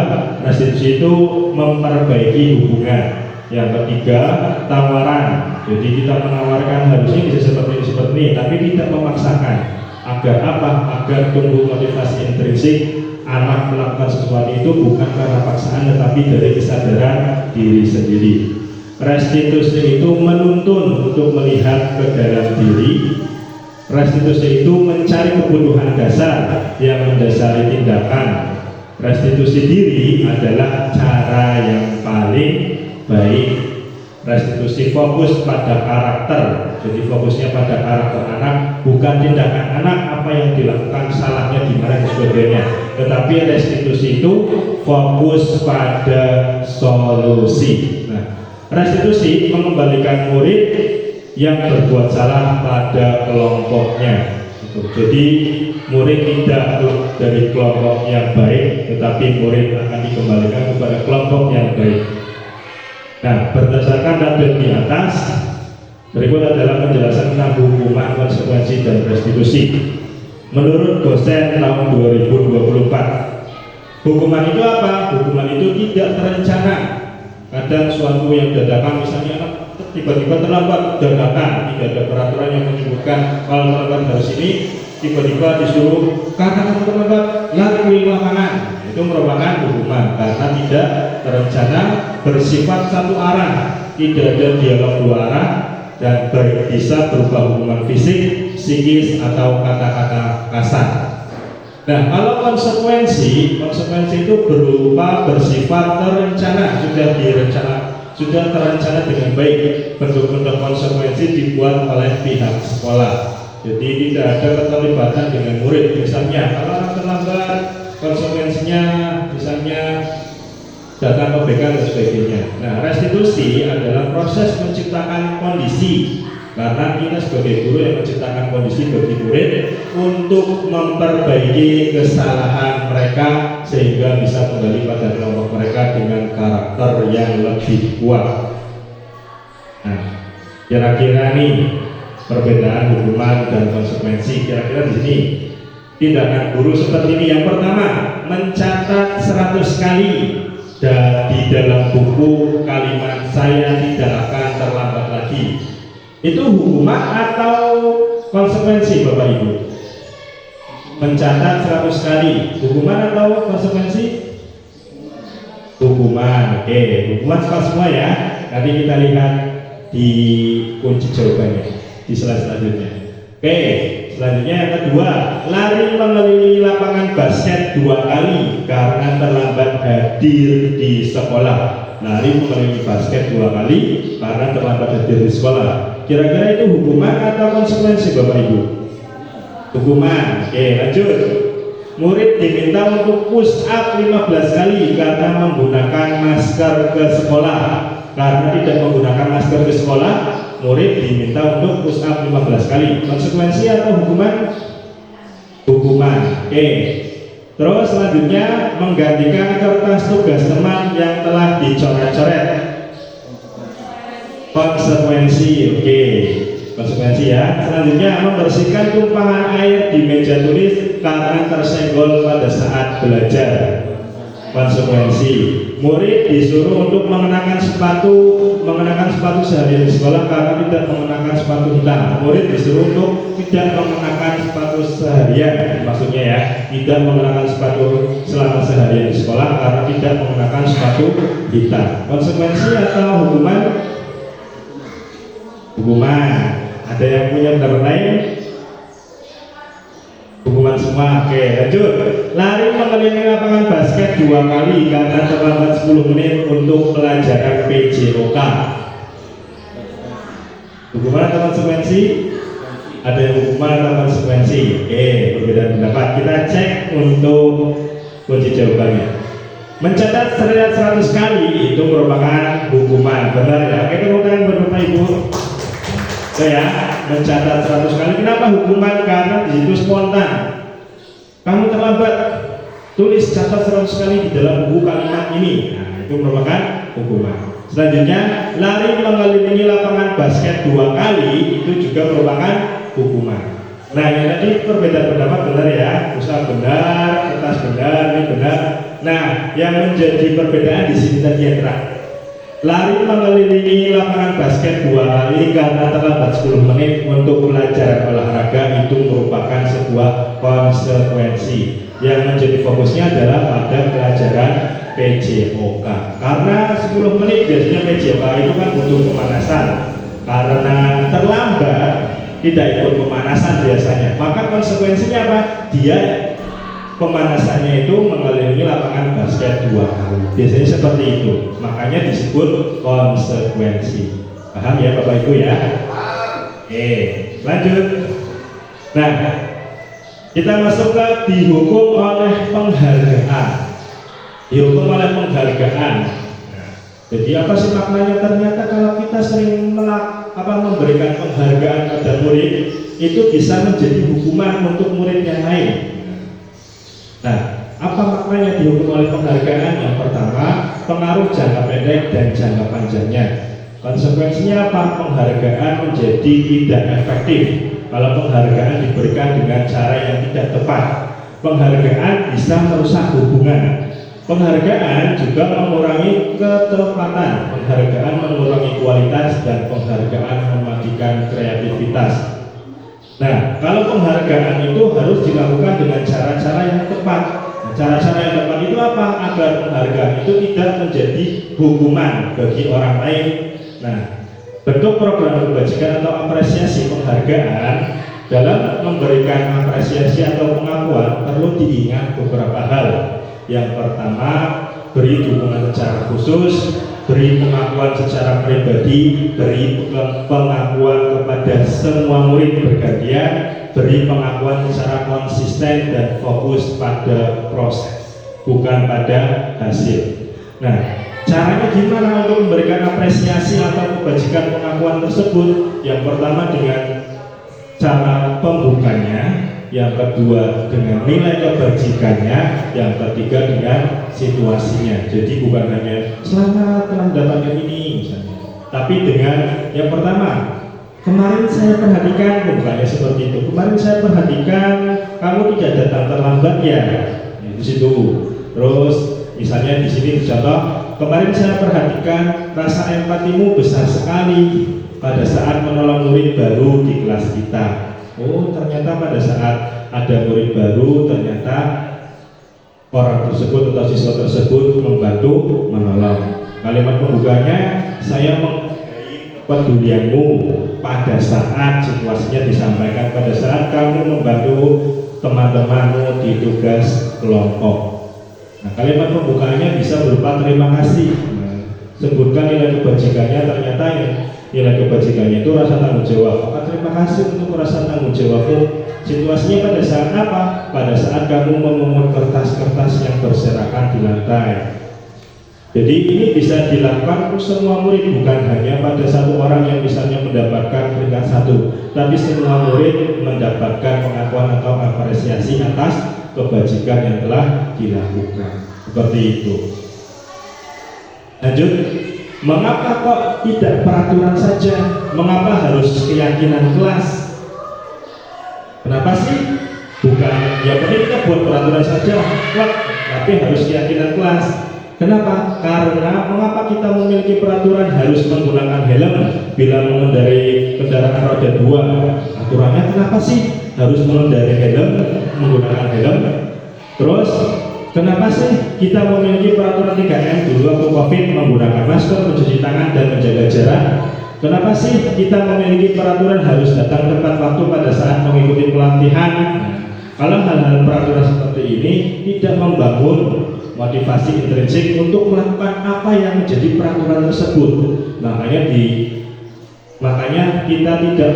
[SPEAKER 3] restitusi itu memperbaiki hubungan. Yang ketiga, tawaran. Jadi kita menawarkan harusnya bisa seperti ini, tapi tidak memaksakan. Agar apa? Agar tumbuh motivasi intrinsik. Anak melakukan sesuatu itu bukan karena paksaan, tetapi dari kesadaran diri sendiri. Restitusi itu menuntun untuk melihat ke dalam diri. Restitusi itu mencari kebutuhan dasar yang mendasari tindakan. Restitusi diri adalah cara yang paling baik. Restitusi fokus pada karakter, jadi fokusnya pada karakter anak, bukan tindakan anak apa yang dilakukan, salahnya di mana dan sebagainya. Tetapi restitusi itu fokus pada solusi. Nah, restitusi mengembalikan murid yang berbuat salah pada kelompoknya. Jadi murid tidak dari kelompok yang baik, tetapi murid akan dikembalikan kepada kelompok yang baik. Nah, berdasarkan tabel di atas, berikut adalah penjelasan tentang hukuman, konsekuensi, dan restitusi. Menurut dosen tahun 2024, hukuman itu apa? Hukuman itu tidak terencana. Kadang suatu yang dadakan, misalnya tiba-tiba terlambat dadakan, tidak ada peraturan yang menyebutkan kalau terlambat harus ini, tiba-tiba disuruh karena kamu terlambat lakuin lapangan. Itu merupakan hukuman karena tidak terencana, bersifat satu arah, tidak ada dialog dua arah, dan baik bisa berupa hukuman fisik, psikis, atau kata-kata kasar. Nah, kalau konsekuensi itu bersifat terencana, sudah terencana dengan baik. Bentuk-bentuk konsekuensi dibuat oleh pihak sekolah. Jadi tidak ada keterlibatan dengan murid. Misalnya kalau anak terlambat, konsekuensinya misalnya datang ke BK dan sebagainya. Nah, restitusi adalah proses menciptakan kondisi, karena kita sebagai guru yang menciptakan kondisi bagi murid untuk memperbaiki kesalahan mereka sehingga bisa kembali pada kelompok mereka dengan karakter yang lebih kuat. Nah, kira-kira nih perbedaan hukuman dan konsekuensi kira-kira di sini. Tindakan guru seperti ini, yang pertama, mencatat 100 kali di dalam buku kalimat saya tidak akan terlambat lagi. Itu hukuman atau konsekuensi, Bapak Ibu? Mencatat 100 kali, hukuman atau konsekuensi? hukuman. Oke, hukuman semua ya. Nanti kita lihat di kunci jawabannya di slide selanjutnya. Oke, selanjutnya yang kedua, lari mengelilingi lapangan basket 2 kali karena terlambat hadir di sekolah. Lari mengelilingi basket 2 kali karena terlambat hadir di sekolah. Kira-kira itu hukuman atau konsekuensi Bapak Ibu? Hukuman. Oke, lanjut. Murid diminta untuk push up 15 kali karena menggunakan masker ke sekolah. Karena tidak menggunakan masker ke sekolah, murid diminta untuk push up 15 kali. Konsekuensi atau hukuman? Hukuman. Oke. Terus selanjutnya menggantikan kertas tugas teman yang telah dicoret-coret. Konsekuensi. Oke. Konsekuensi ya. Selanjutnya membersihkan tumpahan air di meja tulis karena tersenggol pada saat belajar. Konsekuensi. Murid disuruh untuk mengenakan sepatu seharian di sekolah karena tidak mengenakan sepatu hitam. Murid disuruh untuk tidak mengenakan sepatu seharian, maksudnya ya, tidak mengenakan sepatu selama seharian di sekolah karena tidak mengenakan sepatu hitam. Konsekuensi atau hukuman? Hukuman. Ada yang punya pendapat lain? Hukuman semua. Oke, lanjut. Lari mengelilingi lapangan basket 2 kali karena terlambat 10 menit untuk pelajaran PJOK. Hukuman atau konsekuensi? Ada yang hukuman atau konsekuensi? Oke, berbeda pendapat. Kita cek untuk kunci jawabannya. Mencatat 100 kali itu merupakan hukuman. Benar ya? Oke, tepuk tangan buat Bapak Ibu. Ya, mencatat 100 kali. Kenapa hukuman? Karena di situ spontan. Kamu terlambat, tulis catat 100 kali di dalam buku kalimat ini. Nah, itu merupakan hukuman. Selanjutnya, lari mengelilingi lapangan basket 2 kali itu juga merupakan hukuman. Nah, yang tadi perbedaan pendapat benar ya. Usaha benar, kertas benar, ini benar. Nah, yang menjadi perbedaan di sini tadi yang terakhir. Lari mengelilingi lapangan basket 2 kali karena terlambat 10 menit untuk pelajaran olahraga itu merupakan sebuah konsekuensi. Yang menjadi fokusnya adalah pada pelajaran PJOK. Karena 10 menit biasanya PJOK itu kan butuh pemanasan. Karena terlambat tidak ikut pemanasan biasanya. Maka konsekuensinya apa? Dia pemanasannya itu mengelilingi lapangan basket 2 kali. Biasanya seperti itu. Makanya disebut konsekuensi. Paham ya Bapak Ibu ya? Oke, lanjut. Nah, kita masuk ke dihukum oleh penghargaan. Dihukum oleh penghargaan. Nah, jadi apa sih maknanya? Ternyata kalau kita sering memberikan penghargaan pada murid, itu bisa menjadi hukuman untuk murid yang lain. Nah, apa maknanya dihukum oleh penghargaan? Yang pertama, pengaruh jangka pendek dan jangka panjangnya. Konsekuensinya apa? Penghargaan menjadi tidak efektif kalau penghargaan diberikan dengan cara yang tidak tepat. Penghargaan bisa merusak hubungan. Penghargaan juga mengurangi ketepatan. Penghargaan mengurangi kualitas dan penghargaan mematikan kreativitas. Nah, kalau penghargaan itu harus dilakukan dengan cara-cara yang tepat. Nah, cara-cara yang tepat itu apa? Agar penghargaan itu tidak menjadi hukuman bagi orang lain. Nah, bentuk program kebajikan atau apresiasi penghargaan dalam memberikan apresiasi atau pengakuan perlu diingat beberapa hal. Yang pertama, beri dukungan secara khusus, beri pengakuan secara pribadi, beri pengakuan kepada semua murid bergantian, beri pengakuan secara konsisten dan fokus pada proses, bukan pada hasil. Nah, caranya gimana untuk memberikan apresiasi atau kebajikan pengakuan tersebut? Yang pertama dengan cara pembukanya, yang kedua dengan nilai kebajikannya, yang ketiga dengan situasinya. Jadi bukan hanya selamat telah mendapatkan ini misalnya, tapi dengan yang pertama, kemarin saya perhatikan, bukannya seperti itu. Kemarin saya perhatikan kamu tidak datang terlambat ya, di situ. Terus misalnya di sini contoh, kemarin saya perhatikan rasa empatimu besar sekali pada saat menolong murid baru di kelas kita. Oh, ternyata pada saat ada murid baru ternyata orang tersebut atau siswa tersebut membantu menolong. Kalimat pembukanya, saya menghargai kepedulianmu pada saat situasinya disampaikan, pada saat kamu membantu teman-temanmu di tugas kelompok. Nah, kalimat pembukanya bisa berupa terima kasih. Sebutkan nilai kebajikannya, ternyata nilai kebajikannya itu rasa tanggung jawab. Maka terima kasih untuk rasa tanggung jawabmu. Situasinya pada saat apa? Pada saat kamu memungut kertas-kertas yang berserakan di lantai. Jadi ini bisa dilakukan untuk semua murid, bukan hanya pada satu orang yang misalnya mendapatkan peringkat 1, tapi semua murid mendapatkan pengakuan atau apresiasi atas kebajikan yang telah dilakukan. Seperti itu. Lanjut, mengapa kok tidak peraturan saja? Mengapa harus keyakinan kelas? Kenapa sih? Bukan, ya penting kita buat peraturan saja, tapi harus keyakinan kelas. Kenapa? Karena mengapa kita memiliki peraturan harus menggunakan helm bila mengendarai kendaraan roda 2? Aturannya kenapa sih harus mengendarai helm, menggunakan helm? Terus kenapa sih kita memiliki peraturan 3M dulu waktu COVID, menggunakan masker, mencuci tangan, dan menjaga jarak? Kenapa sih kita memiliki peraturan harus datang tepat waktu pada saat mengikuti pelatihan? Kalau hal-hal peraturan seperti ini tidak membangun motivasi intrinsik untuk melakukan apa yang menjadi peraturan tersebut, makanya kita tidak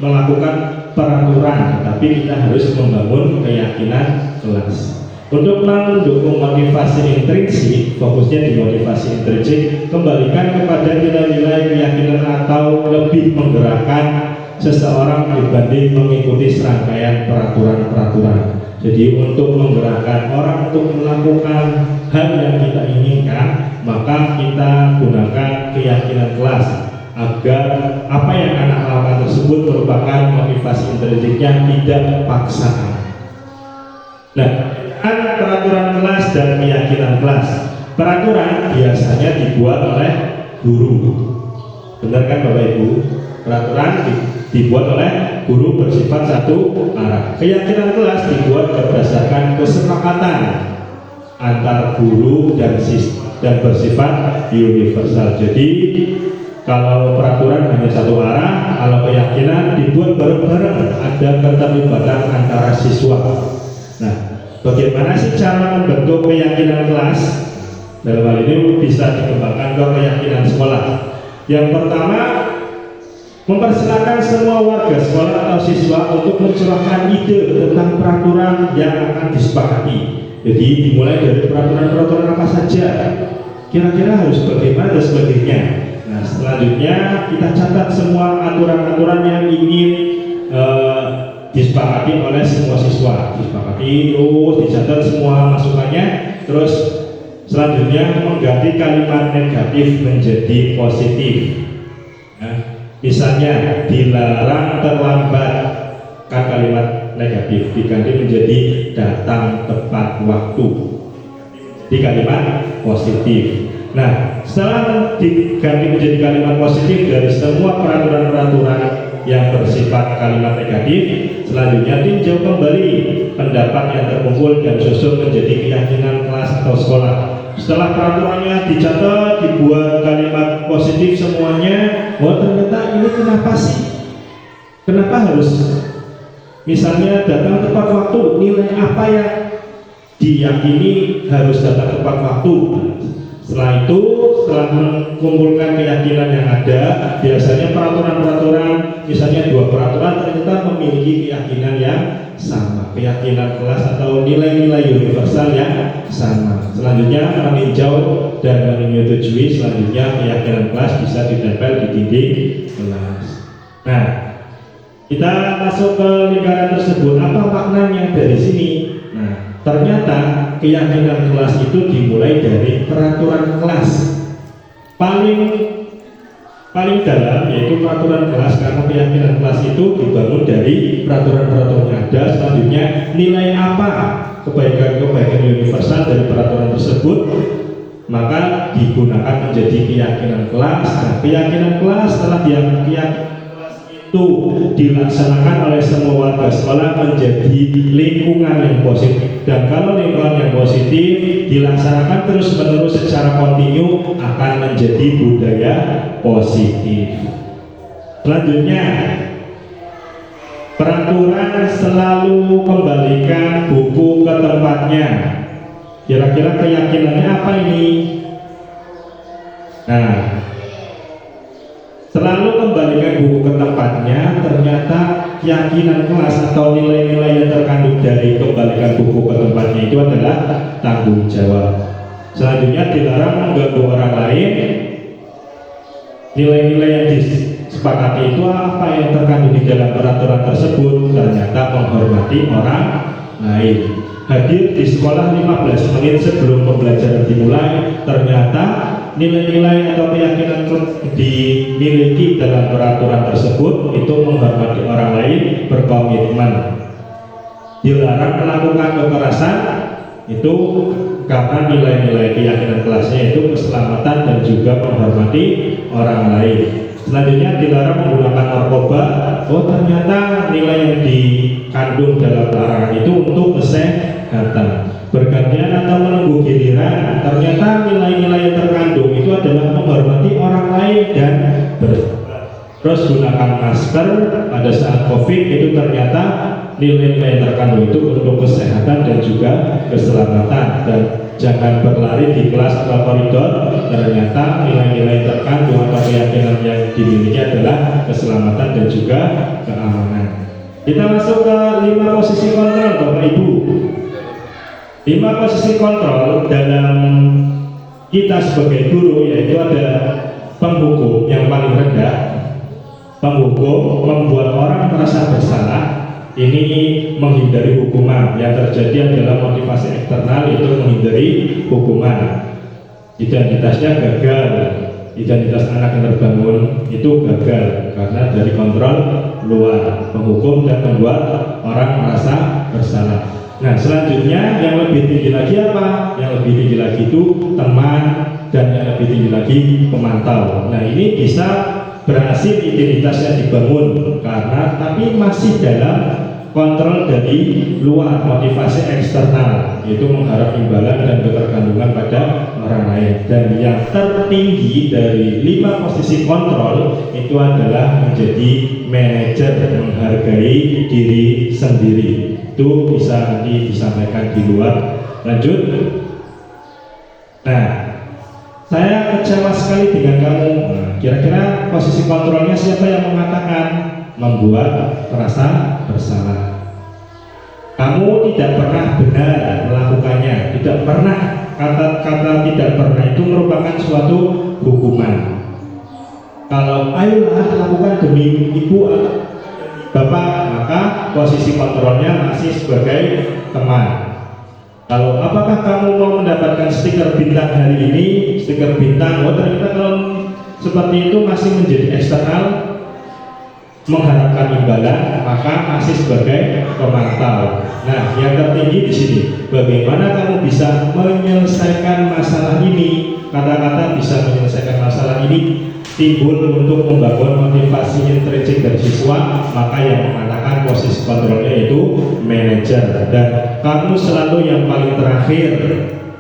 [SPEAKER 3] melakukan peraturan, tapi kita harus membangun keyakinan kelas. Untuk mendukung motivasi intrinsik, fokusnya di motivasi intrinsik, kembalikan kepada nilai-nilai keyakinan atau lebih menggerakkan seseorang dibanding mengikuti serangkaian peraturan-peraturan. Jadi untuk menggerakkan orang untuk melakukan hal yang kita inginkan, maka kita gunakan keyakinan kelas agar apa yang anak lakukan tersebut merupakan motivasi intrinsiknya, tidak paksaan. Nah, peraturan kelas dan keyakinan kelas. Peraturan biasanya dibuat oleh guru. Benar kan Bapak Ibu? Peraturan dibuat oleh guru bersifat satu arah. Keyakinan kelas dibuat berdasarkan kesepakatan antar guru dan siswa dan bersifat universal. Jadi kalau peraturan hanya satu arah, kalau keyakinan dibuat bareng-bareng, ada keterlibatan antara siswa. Nah, bagaimana sih cara membentuk keyakinan kelas? Dalam hal ini bisa dikembangkan ke keyakinan sekolah. Yang pertama, mempersilakan semua warga sekolah atau siswa untuk mencurahkan ide tentang peraturan yang akan disepakati. Jadi dimulai dari peraturan-peraturan apa saja, kira-kira harus bagaimana dan sebagainya. Nah, selanjutnya kita catat semua aturan-aturan yang ingin disepakati oleh semua siswa. Disepakati, terus dicatat semua masukannya. Terus selanjutnya mengganti kalimat negatif menjadi positif. Nah, misalnya dilarang terlambat, kan kalimat negatif diganti menjadi datang tepat waktu, di kalimat positif. Nah, setelah diganti menjadi kalimat positif dari semua peraturan-peraturan yang bersifat kalimat negatif, selanjutnya tinjau kembali pendapat yang terkumpul dan susun menjadi keyakinan kelas atau sekolah. Setelah peraturannya dicatat, dibuat kalimat positif semuanya. Oh, ternyata ini kenapa sih? Kenapa harus misalnya datang tepat waktu? Nilai apa yang diyakini harus datang tepat waktu? Setelah itu, setelah mengumpulkan keyakinan yang ada, biasanya peraturan-peraturan, misalnya 2 peraturan ternyata memiliki keyakinan yang sama, keyakinan kelas atau nilai-nilai universal yang sama. Selanjutnya meninjau dan menyetujui, selanjutnya keyakinan kelas bisa ditempel di dinding kelas. Nah, kita masuk ke lingkaran tersebut. Apa maknanya dari sini? Nah, ternyata keyakinan kelas itu dimulai dari peraturan kelas. Paling dalam yaitu peraturan kelas, karena keyakinan kelas itu dibangun dari peraturan-peraturan yang ada. Selanjutnya nilai apa kebaikan-kebaikan universal dari peraturan tersebut, maka digunakan menjadi keyakinan kelas. Nah, keyakinan kelas setelah keyakinan kelas ini itu dilaksanakan oleh semua warga sekolah menjadi lingkungan yang positif, dan kalau lingkungan yang positif dilaksanakan terus-menerus secara kontinu akan menjadi budaya positif. Selanjutnya, peraturan selalu kembalikan buku ke tempatnya. Kira-kira keyakinannya apa ini? Nah, selalu kembalikan buku ke tempatnya, ternyata keyakinan kelas atau nilai-nilai yang terkandung dari kembalikan buku ke tempatnya itu adalah tanggung jawab. Selanjutnya, dilarang mengganggu orang lain. Nilai-nilai yang disepakati itu apa yang terkandung di dalam peraturan tersebut? Ternyata menghormati orang lain. Hadir di sekolah 15 menit sebelum pembelajaran dimulai. Ternyata nilai-nilai atau keyakinan dimiliki dalam peraturan tersebut itu menghormati orang lain, berkomitmen. Dilarang melakukan kekerasan itu karena nilai-nilai keyakinan kelasnya itu keselamatan dan juga menghormati orang lain. Selanjutnya, dilarang menggunakan narkoba. Oh, ternyata nilai yang dikandung dalam larangan itu untuk kesehatan. Bergantian atau menunggu giliran, ternyata nilai-nilai yang terkandung itu adalah menghormati orang lain dan terus gunakan masker pada saat COVID itu ternyata nilai-nilai yang terkandung itu untuk kesehatan dan juga keselamatan. Dan jangan berlari di kelas atau koridor, ternyata nilai-nilai terkandung atau keyakinan yang dimiliki adalah keselamatan dan juga keamanan. Kita masuk ke 5 posisi kontrol, Bapak Ibu. 5 posisi kontrol dalam kita sebagai guru, yaitu ada penghukum yang paling rendah. Penghukum membuat orang merasa bersalah, ini menghindari hukuman. Yang terjadi adalah motivasi eksternal, itu menghindari hukuman. Identitasnya gagal, identitas anak yang terbangun itu gagal karena dari kontrol luar, menghukum dan membuat orang merasa bersalah. Nah, selanjutnya yang lebih tinggi lagi apa? Yang lebih tinggi lagi itu teman, dan yang lebih tinggi lagi pemantau. Nah, ini bisa berhasil identitasnya dibangun karena tapi masih dalam kontrol dari luar, motivasi eksternal, yaitu mengharap imbalan dan ketergantungan pada orang lain. Dan yang tertinggi dari 5 posisi kontrol itu adalah menjadi manajer, menghargai diri sendiri. Itu bisa nanti disampaikan di luar. Lanjut. Nah, saya kecewa sekali dengan kamu. Nah, kira-kira posisi kontrolnya siapa yang mengatakan? Membuat merasa bersalah. Kamu tidak pernah benar melakukannya, tidak pernah, kata-kata tidak pernah itu merupakan suatu hukuman. Kalau ayolah lakukan demi ibu atau bapak, maka posisi kontrolnya masih sebagai teman. Kalau apakah kamu mau mendapatkan stiker bintang hari ini, stiker bintang, oh ternyata kalau seperti itu masih menjadi eksternal, mengharapkan imbalan, maka masih sebagai pemantau. Nah, yang tertinggi di sini, bagaimana kamu bisa menyelesaikan masalah ini? Kata-kata bisa menyelesaikan masalah ini timbul untuk membangun motivasi intrinsik dari siswa, maka yang mengatakan posisi kontrolnya itu manajer. Dan kamu selalu yang paling terakhir.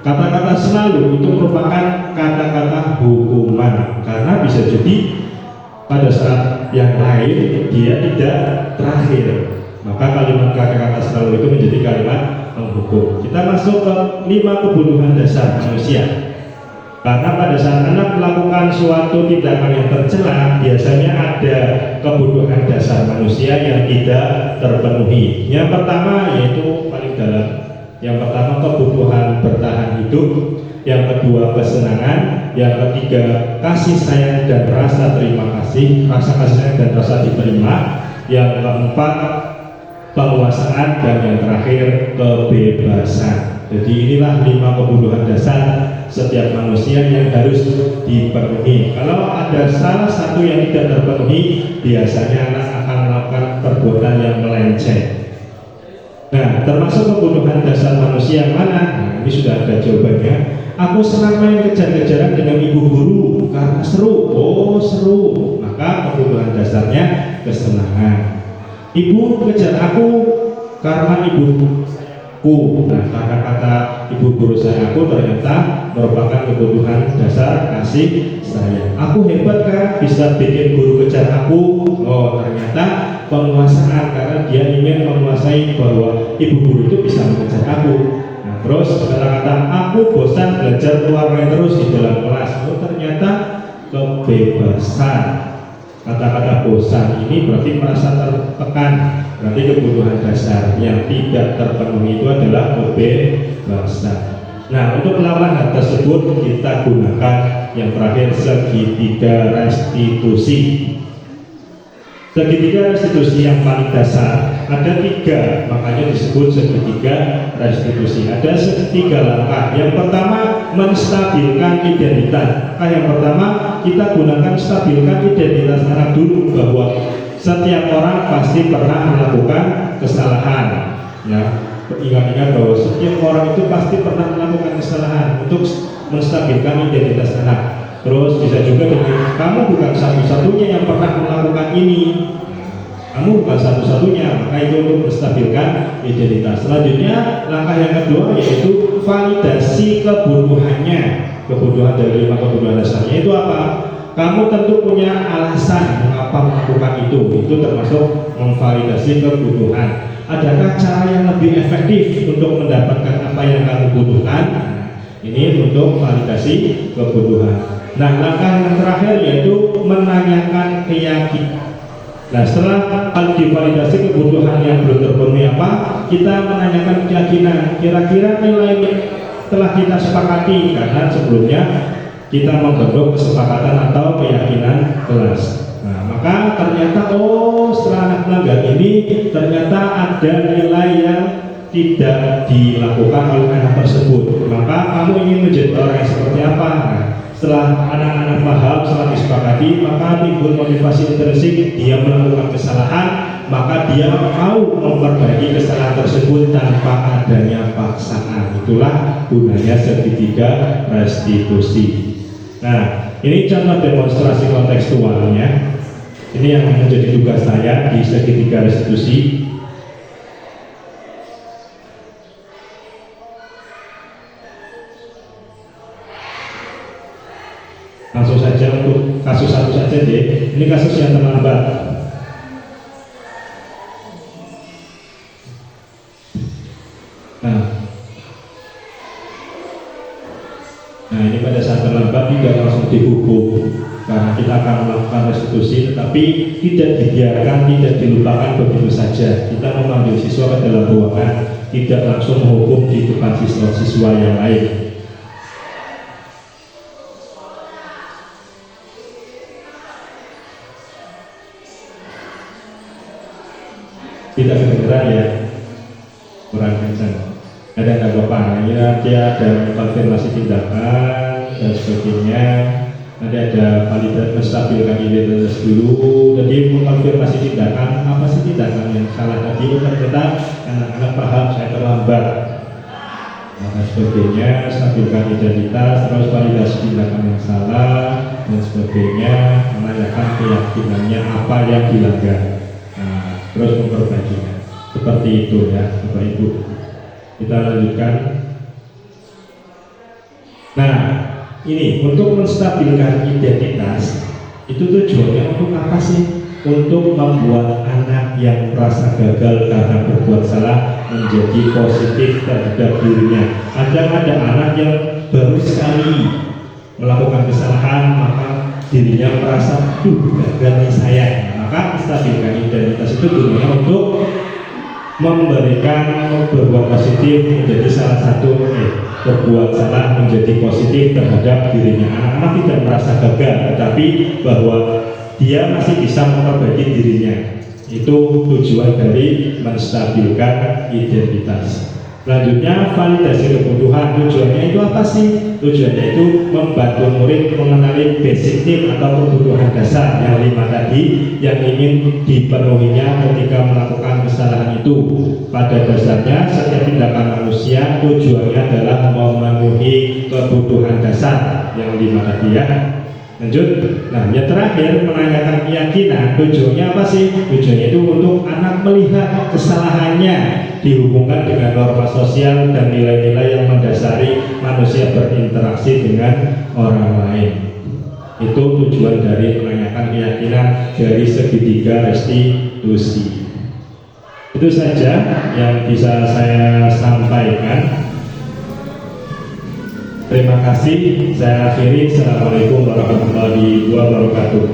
[SPEAKER 3] Kata-kata selalu itu merupakan kata-kata hukuman, karena bisa jadi pada saat yang lain dia tidak terakhir, maka kalimat kata-kata selalu itu menjadi kalimat menghukum. Kita masuk ke 5 kebutuhan dasar manusia. Karena pada saat anak melakukan suatu tindakan yang tercela, biasanya ada kebutuhan dasar manusia yang tidak terpenuhi. Yang pertama yaitu paling dalam. Yang pertama kebutuhan bertahan hidup, yang kedua kesenangan, yang ketiga kasih sayang dan rasa terima kasih, rasa kasih sayang dan rasa diterima, yang keempat penguasaan, dan yang terakhir kebebasan. Jadi inilah 5 kebutuhan dasar setiap manusia yang harus dipenuhi. Kalau ada salah satu yang tidak terpenuhi, biasanya anak akan melakukan perbuatan yang melenceng. Nah, termasuk kebutuhan dasar manusia yang mana? Nah, ini sudah ada jawabannya. Aku senang main kejar-kejaran dengan ibu guru karena seru. Oh, seru. Maka maka kebutuhan dasarnya kesenangan. Ibu kejar aku karena ibuku. Nah, karena kata ibu guru saya, aku ternyata merupakan kebutuhan dasar kasih sayang. Aku hebat kan bisa bikin guru kejar aku. Oh, ternyata penguasaan, karena dia ingin menguasai bahwa ibu guru itu bisa mengejar aku. Nah, terus kata-kata aku bosan belajar warna terus di dalam kelas. Oh, ternyata kebebasan. Kata-kata bosan ini berarti merasa tertekan, berarti kebutuhan dasar yang tidak terpenuhi itu adalah kebebasan. Nah, untuk melawan hal tersebut kita gunakan yang terakhir, segitiga restitusi. Segitiga restitusi yang paling dasar ada 3, makanya disebut segitiga restitusi. Ada 3 langkah. Yang pertama, menstabilkan identitas. Yang pertama, kita gunakan stabilkan identitas anak dulu, bahwa setiap orang pasti pernah melakukan kesalahan. Ya, ingat-ingat bahwa setiap orang itu pasti pernah melakukan kesalahan. Untuk menstabilkan identitas anak. Terus bisa juga dengan kamu bukan satu-satunya yang pernah melakukan ini. Kamu bukan satu-satunya, maka itu untuk menstabilkan identitas. Selanjutnya, langkah yang kedua yaitu validasi kebutuhannya. Kebutuhan dari 5 kebutuhan dasarnya itu apa? Kamu tentu punya alasan mengapa melakukan itu. Itu termasuk memvalidasi kebutuhan. Adakah cara yang lebih efektif untuk mendapatkan apa yang kamu butuhkan? Ini untuk validasi kebutuhan. Nah, langkah yang terakhir yaitu menanyakan keyakinan. Nah, setelah divalidasi kebutuhan yang belum terpenuhi apa, kita menanyakan keyakinan. Kira-kira nilai telah kita sepakati, karena sebelumnya kita membentuk kesepakatan atau keyakinan kelas. Nah, maka ternyata setelah anak melanggar ini ternyata ada nilai yang tidak dilakukan oleh anak tersebut. Maka kamu ingin menjadi orang yang seperti apa? Nah, setelah anak-anak paham, setelah disepakati, maka timbul motivasi intrinsik. Dia melakukan kesalahan, maka dia mau memperbaiki kesalahan tersebut tanpa adanya paksaan. Itulah gunanya segitiga restitusi. Nah, ini contoh demonstrasi kontekstualnya. Ini yang menjadi tugas saya di segitiga restitusi. Langsung saja untuk kasus satu saja deh. Ini kasus yang terlambat. Nah, ini pada saat terlambat tidak langsung dihukum, karena kita akan melakukan restitusi, tetapi tidak dibiarkan, tidak dilupakan begitu saja. Kita memanggil siswa ke dalam ruangan, tidak langsung menghukum di depan siswa-siswa yang lain. Tidak kedengeran ya, kurang kencang. Ada nggak bapak? Ini nanti ada konfirmasi tindakan dan sebagainya. Nanti ada validasi menstabilkan identitas dulu. Jadi mengkonfirmasi tindakan, apa sih tindakan yang salah tadi? Ternyata anak-anak paham saya terlambat. Dan sebagainya, stabilkan identitas, terus validasi tindakan yang salah dan sebagainya, menanyakan keyakinannya apa yang dilanggar. Terus memperbaikinya. Seperti itu ya Bapak Ibu. Kita lanjutkan. Nah, ini untuk menstabilkan identitas itu tujuannya untuk apa sih? Untuk membuat anak yang merasa gagal karena berbuat salah menjadi positif terhadap dirinya. Ada anak yang baru sekali melakukan kesalahan, maka dirinya merasa gagal saya. Maka menstabilkan identitas itu gunanya untuk memberikan berbuat positif menjadi salah satu berbuat salah menjadi positif terhadap dirinya. Anak-anak tidak merasa gagal, tetapi bahwa dia masih bisa memperbaiki dirinya. Itu tujuan dari menstabilkan identitas. Selanjutnya, validasi kebutuhan. Tujuannya itu apa sih? Tujuannya itu membantu murid mengenali basic need atau kebutuhan dasar yang 5 tadi yang ingin dipenuhinya ketika melakukan kesalahan itu. Pada dasarnya, setiap tindakan manusia tujuannya adalah memenuhi kebutuhan dasar yang 5 tadi ya. Lanjut. Nah, yang terakhir menanyakan keyakinan. Tujuannya apa sih? Tujuannya itu untuk anak melihat kesalahannya dihubungkan dengan norma sosial dan nilai-nilai yang mendasari manusia berinteraksi dengan orang lain. Itu tujuan dari menanyakan keyakinan dari segitiga restitusi. Itu saja yang bisa saya sampaikan. Terima kasih. Saya akhiri. Assalamualaikum warahmatullahi wabarakatuh.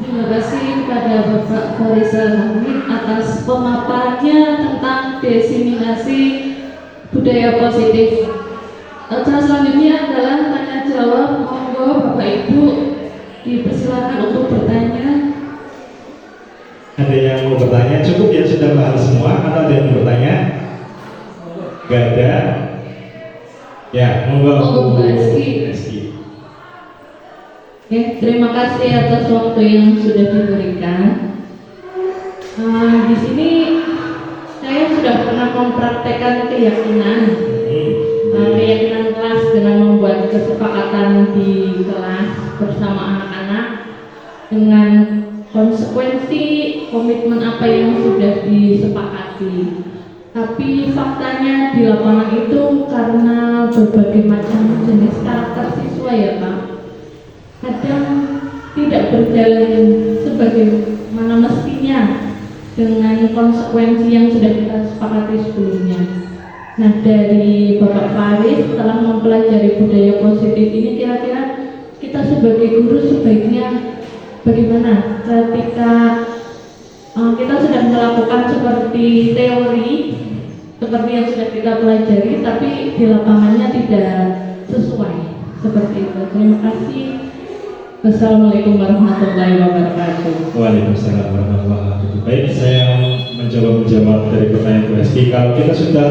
[SPEAKER 1] Terima kasih kepada Bapak Farizal Hamid atas pemaparannya tentang diseminasi budaya positif. Acara selanjutnya adalah tanya jawab. Monggo Bapak Ibu dipersilakan untuk bertanya.
[SPEAKER 3] Ada yang mau bertanya? Cukup ya, sudah paham semua atau ada yang mau bertanya? Gak ada? Ya, monggo Bu Reski.
[SPEAKER 1] Oke, terima kasih atas waktu yang sudah diberikan. Di sini saya sudah pernah mempraktekkan keyakinan kelas dengan membuat kesepakatan di kelas bersama anak-anak dengan konsekuensi komitmen apa yang sudah disepakati. Tapi faktanya di lapangan itu karena berbagai macam jenis karakter siswa ya Pak, kadang tidak berjalan sebagaimana mestinya dengan konsekuensi yang sudah kita sepakati sebelumnya. Nah, dari Bapak Faris telah mempelajari budaya positif ini, kira-kira kita sebagai guru sebaiknya bagaimana ketika kita sudah melakukan seperti teori seperti yang sudah kita pelajari, tapi di lapangannya tidak sesuai seperti itu. Terima kasih. Wassalamualaikum warahmatullahi wabarakatuh.
[SPEAKER 3] Waalaikumsalam warahmatullahi wabarakatuh. Baik, saya menjawab dari pertanyaan Bu Reski. Kalau kita sudah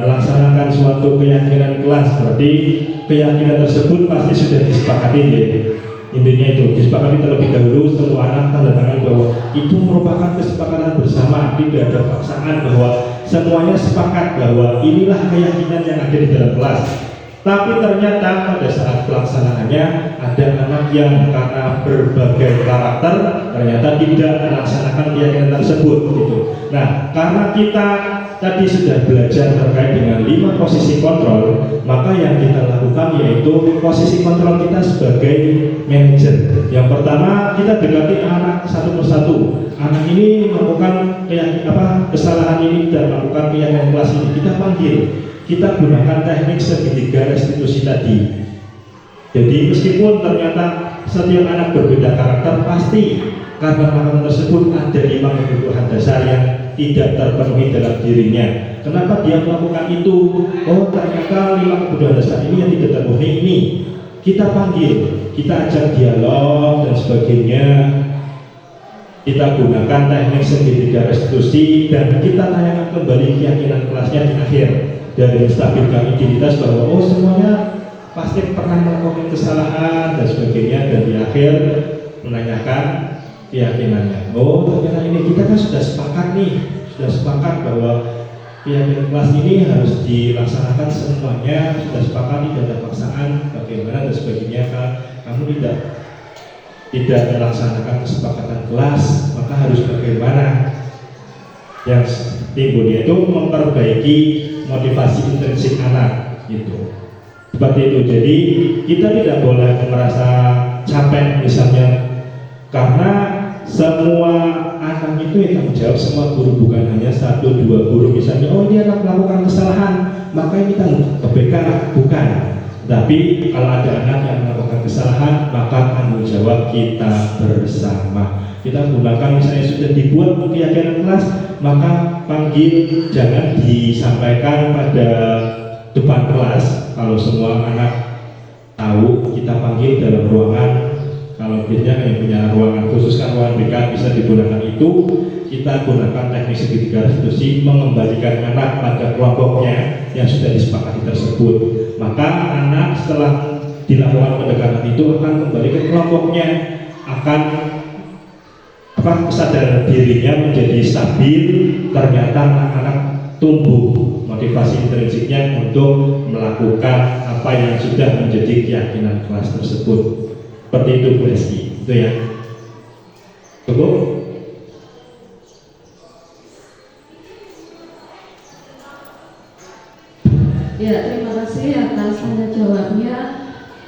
[SPEAKER 3] melaksanakan suatu keyakinan kelas, berarti keyakinan tersebut pasti sudah disepakati ya. Intinya itu disepakati terlebih dahulu, semua anak tanda tangan bahwa itu merupakan kesepakatan bersama, tidak ada paksaan, bahwa semuanya sepakat bahwa inilah keyakinan yang ada di dalam kelas. Tapi ternyata pada saat pelaksanaannya ada anak yang karena berbagai karakter ternyata tidak melaksanakan keyakinan tersebut gitu. Nah, karena kita tadi sudah belajar terkait dengan 5 posisi kontrol, maka yang kita lakukan yaitu posisi kontrol kita sebagai manajer. Yang pertama, kita dekati anak satu persatu. Anak ini melakukan kesalahan ini dan melakukan keyakinan kelas ini, kita panggil. Kita gunakan teknik segitiga restitusi tadi. Jadi meskipun ternyata setiap anak berbeda karakter, pasti karena karakter tersebut ada 5 kebutuhan dasar yang tidak terpenuhi dalam dirinya. Kenapa dia melakukan itu? Oh, ternyata 5 kebutuhan dasar ini yang tidak terpenuhi ini. Kita panggil, kita ajak dialog dan sebagainya. Kita gunakan teknik segitiga restitusi dan kita tanyakan kembali keyakinan kelasnya di akhir. Dari menstabilkan identitas bahwa oh semuanya pasti pernah melakukan kesalahan dan sebagainya, dan di akhir menanyakan keyakinannya. Oh ternyata ini kita kan sudah sepakat bahwa keyakinan kelas ini harus dilaksanakan semuanya, sudah sepakat tidak ada paksaan bagaimana dan sebagainya. Kamu tidak melaksanakan kesepakatan kelas, maka harus bagaimana? Yang timbulnya itu memperbaiki motivasi intrinsik anak gitu. Seperti itu. Jadi kita tidak boleh merasa capek misalnya, karena semua anak itu yang tanggung jawab, semua guru, bukan hanya 1-2 guru misalnya. Oh ini anak melakukan kesalahan maka ini tanggung ke BK, bukan. Tapi kalau ada anak yang melakukan kesalahan maka tanggung jawab kita bersama. Kita gunakan misalnya sudah dibuat keyakinan kelas, maka panggil, jangan disampaikan pada depan kelas. Kalau semua anak tahu, kita panggil dalam ruangan. Kalau biasanya yang punya ruangan khusus kan ruangan BK bisa digunakan itu. Kita gunakan teknik segitiga restitusi, mengembalikan anak pada kelompoknya yang sudah disepakati tersebut. Maka anak setelah dilakukan pendekatan itu akan kembali ke kelompoknya, akan kesadaran dirinya menjadi stabil. Ternyata anak-anak tumbuh motivasi intrinsiknya untuk melakukan apa yang sudah menjadi keyakinan kelas tersebut. Seperti itu Bu Eski, itu ya. Cukup?
[SPEAKER 1] Ya, terima kasih atas tanya jawabnya.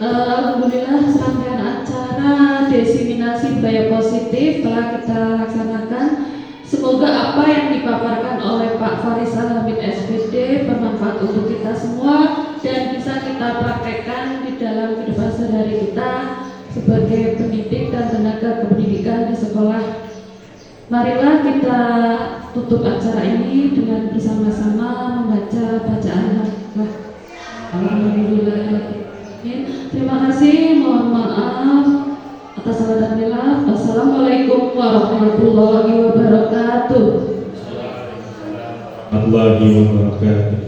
[SPEAKER 1] Alhamdulillah serangkaian acara diseminasi budaya positif telah kita laksanakan. Semoga apa yang dipaparkan oleh Pak Farisal Hamid SPD bermanfaat untuk kita semua dan bisa kita praktekkan di dalam kehidupan sehari-hari kita sebagai pendidik dan tenaga kependidikan di sekolah. Marilah kita tutup acara ini dengan bersama-sama membaca bacaan Al-Fatihah. Alhamdulillah. Terima kasih, mohon maaf atas salah dan hilaf. Wassalamualaikum warahmatullahi wabarakatuh.
[SPEAKER 3] Warahmatullahi wabarakatuh.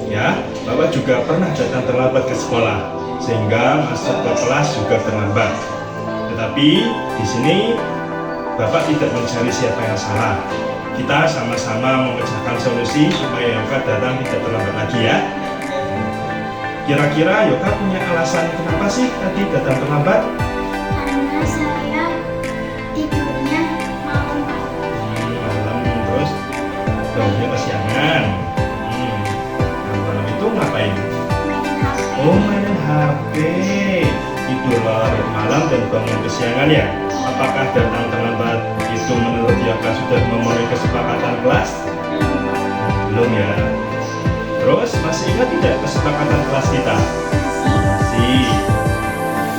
[SPEAKER 3] Ya, Bapak juga pernah datang terlambat ke sekolah sehingga masuk ke kelas juga terlambat. Tetapi di sini Bapak tidak mencari siapa yang salah. Kita sama-sama memecahkan solusi supaya Yoka datang tidak terlambat lagi ya. Kira-kira Yoka punya alasan kenapa sih tadi datang terlambat?
[SPEAKER 4] Karena saya tidurnya malam.
[SPEAKER 3] Malam, terus bangunnya kesiangan. Malam itu ngapain?
[SPEAKER 4] Main HP.
[SPEAKER 3] Oh, mainin HP. Tidur larut malam dan bangun kesiangan ya. Apakah datang terlambat itu menurut Yoka sudah memenuhi kesepakatan kelas? Belum ya. Terus masih ingat tidak kesepakatan kelas kita? Masih.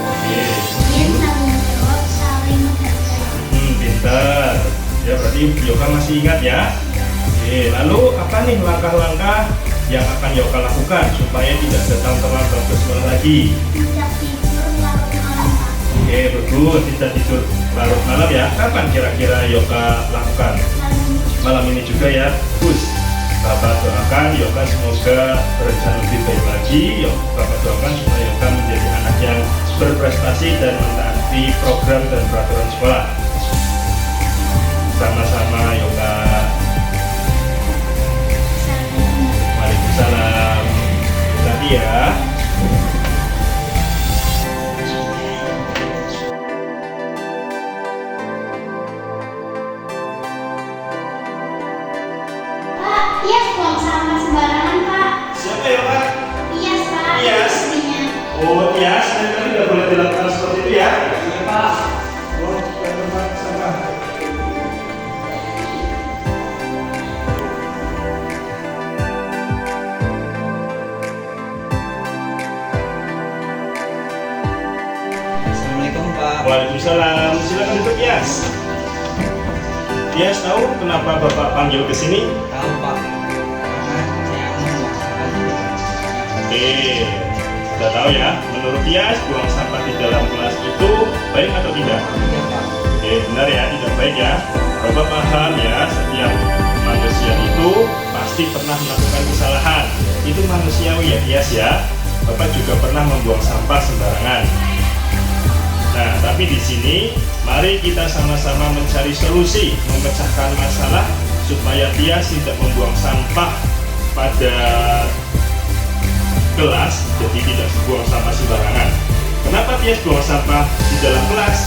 [SPEAKER 3] Oke.
[SPEAKER 4] Kemudian tanggung jawab saling menghargai.
[SPEAKER 3] Pintar. Ya berarti Yoka masih ingat ya. Oke. Lalu apa nih langkah-langkah yang akan Yoka lakukan supaya tidak datang terlambat ke sekolah lagi?
[SPEAKER 4] Tidak tidur larut malam.
[SPEAKER 3] Oke, bagus. Tidak tidur larut malam ya. Kapan kira-kira Yoka lakukan? Malam ini juga ya. Bagus. Bapak doakan Yoka semoga berencana lebih baik lagi. Bapak doakan supaya Yoka menjadi anak yang berprestasi dan mentaati program dan peraturan sekolah. Sama-sama Yoka. Waalaikumsalam. Tadi ya.
[SPEAKER 4] Pak, Tias buang sampah sembarangan, Pak.
[SPEAKER 3] Siapa Yoka?
[SPEAKER 4] Tias, Pak.
[SPEAKER 3] Tias?
[SPEAKER 4] Istrinya.
[SPEAKER 3] Oh ya, saya tadi tidak boleh dilakukan seperti itu ya. Iya Pak. Oh, bukan tempat sampah.
[SPEAKER 5] Assalamualaikum Pak.
[SPEAKER 3] Waalaikumsalam Waalaikumsalam. Silakan duduk, Tias. Tias tahu kenapa Bapak panggil ke sini?
[SPEAKER 5] Tahu Pak, karena saya membuang sampah di depan.
[SPEAKER 3] Oke, sudah tahu ya. Menurut Tias, buang sampah di dalam kelas itu baik atau tidak?
[SPEAKER 5] Iya Pak.
[SPEAKER 3] Oke, benar ya, tidak baik ya. Bapak paham ya, setiap manusia itu pasti pernah melakukan kesalahan. Itu manusiawi ya, Tias ya. Bapak juga pernah membuang sampah sembarangan. Nah, tapi di sini mari kita sama-sama mencari solusi, memecahkan masalah supaya Tias tidak membuang sampah pada kelas, jadi tidak buang sampah sembarangan. Kenapa Tias buang sampah di dalam kelas?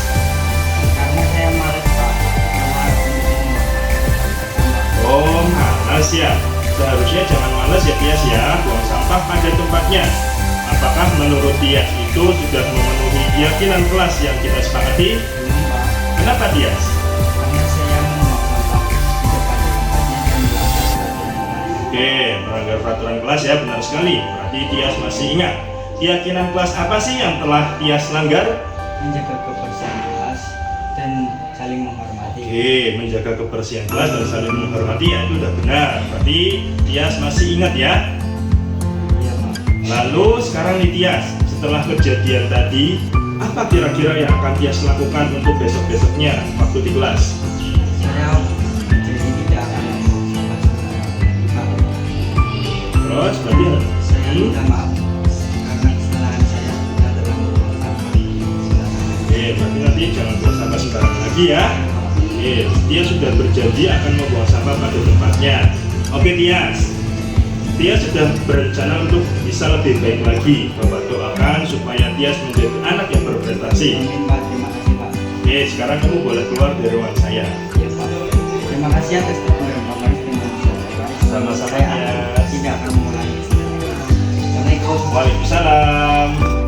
[SPEAKER 5] Karena saya malas Pak, malas untuk membuang sampah.
[SPEAKER 3] Oh, malas ya. Seharusnya jangan malas ya Tias ya, buang sampah pada tempatnya. Apakah menurut Tias itu sudah memenuhi keyakinan kelas yang kita sepakati?
[SPEAKER 5] Belum Pak,
[SPEAKER 3] Kenapa Tias?
[SPEAKER 5] karena saya membuang sampah di depan tempatnya dan melanggar peraturan kelas.
[SPEAKER 3] Oke, melanggar peraturan kelas ya, benar sekali. Berarti Tias masih ingat. Keyakinan kelas apa sih yang telah Tias langgar?
[SPEAKER 5] Menjaga kebersihan kelas dan saling menghormati.
[SPEAKER 3] Oke, menjaga kebersihan kelas dan saling menghormati ya, itu udah benar. Berarti Tias masih ingat ya.
[SPEAKER 5] Iya Pak.
[SPEAKER 3] Lalu sekarang nih Tias, setelah kejadian tadi, apa kira-kira yang akan Tias lakukan untuk besok-besoknya waktu di kelas?
[SPEAKER 5] Saya jadi tidak akan membuang sampah sembarangan. Pak,
[SPEAKER 3] Terus berarti
[SPEAKER 5] saya minta maaf karena kesalahan saya sudah telah membuang sampah sembarangan.
[SPEAKER 3] Oke, berarti nanti jangan buang sampah sembarangan lagi ya. Oke, Tias sudah berjanji akan membuang sampah pada tempatnya. Oke Tias, Tias sudah berencana untuk bisa lebih baik lagi. Bapak doakan supaya Tias menjadi anak yang berprestasi.
[SPEAKER 5] Amin Pak, terima kasih Pak.
[SPEAKER 3] Oke, sekarang kamu boleh keluar dari ruang saya.
[SPEAKER 5] Ya Pak. Terima kasih atas teguran Bapak dengan saya.
[SPEAKER 3] Sama-sama,
[SPEAKER 5] Saya
[SPEAKER 3] ya.
[SPEAKER 5] tidak akan mengulangi kesalahan. Assalamualaikum.
[SPEAKER 3] Waalaikumsalam.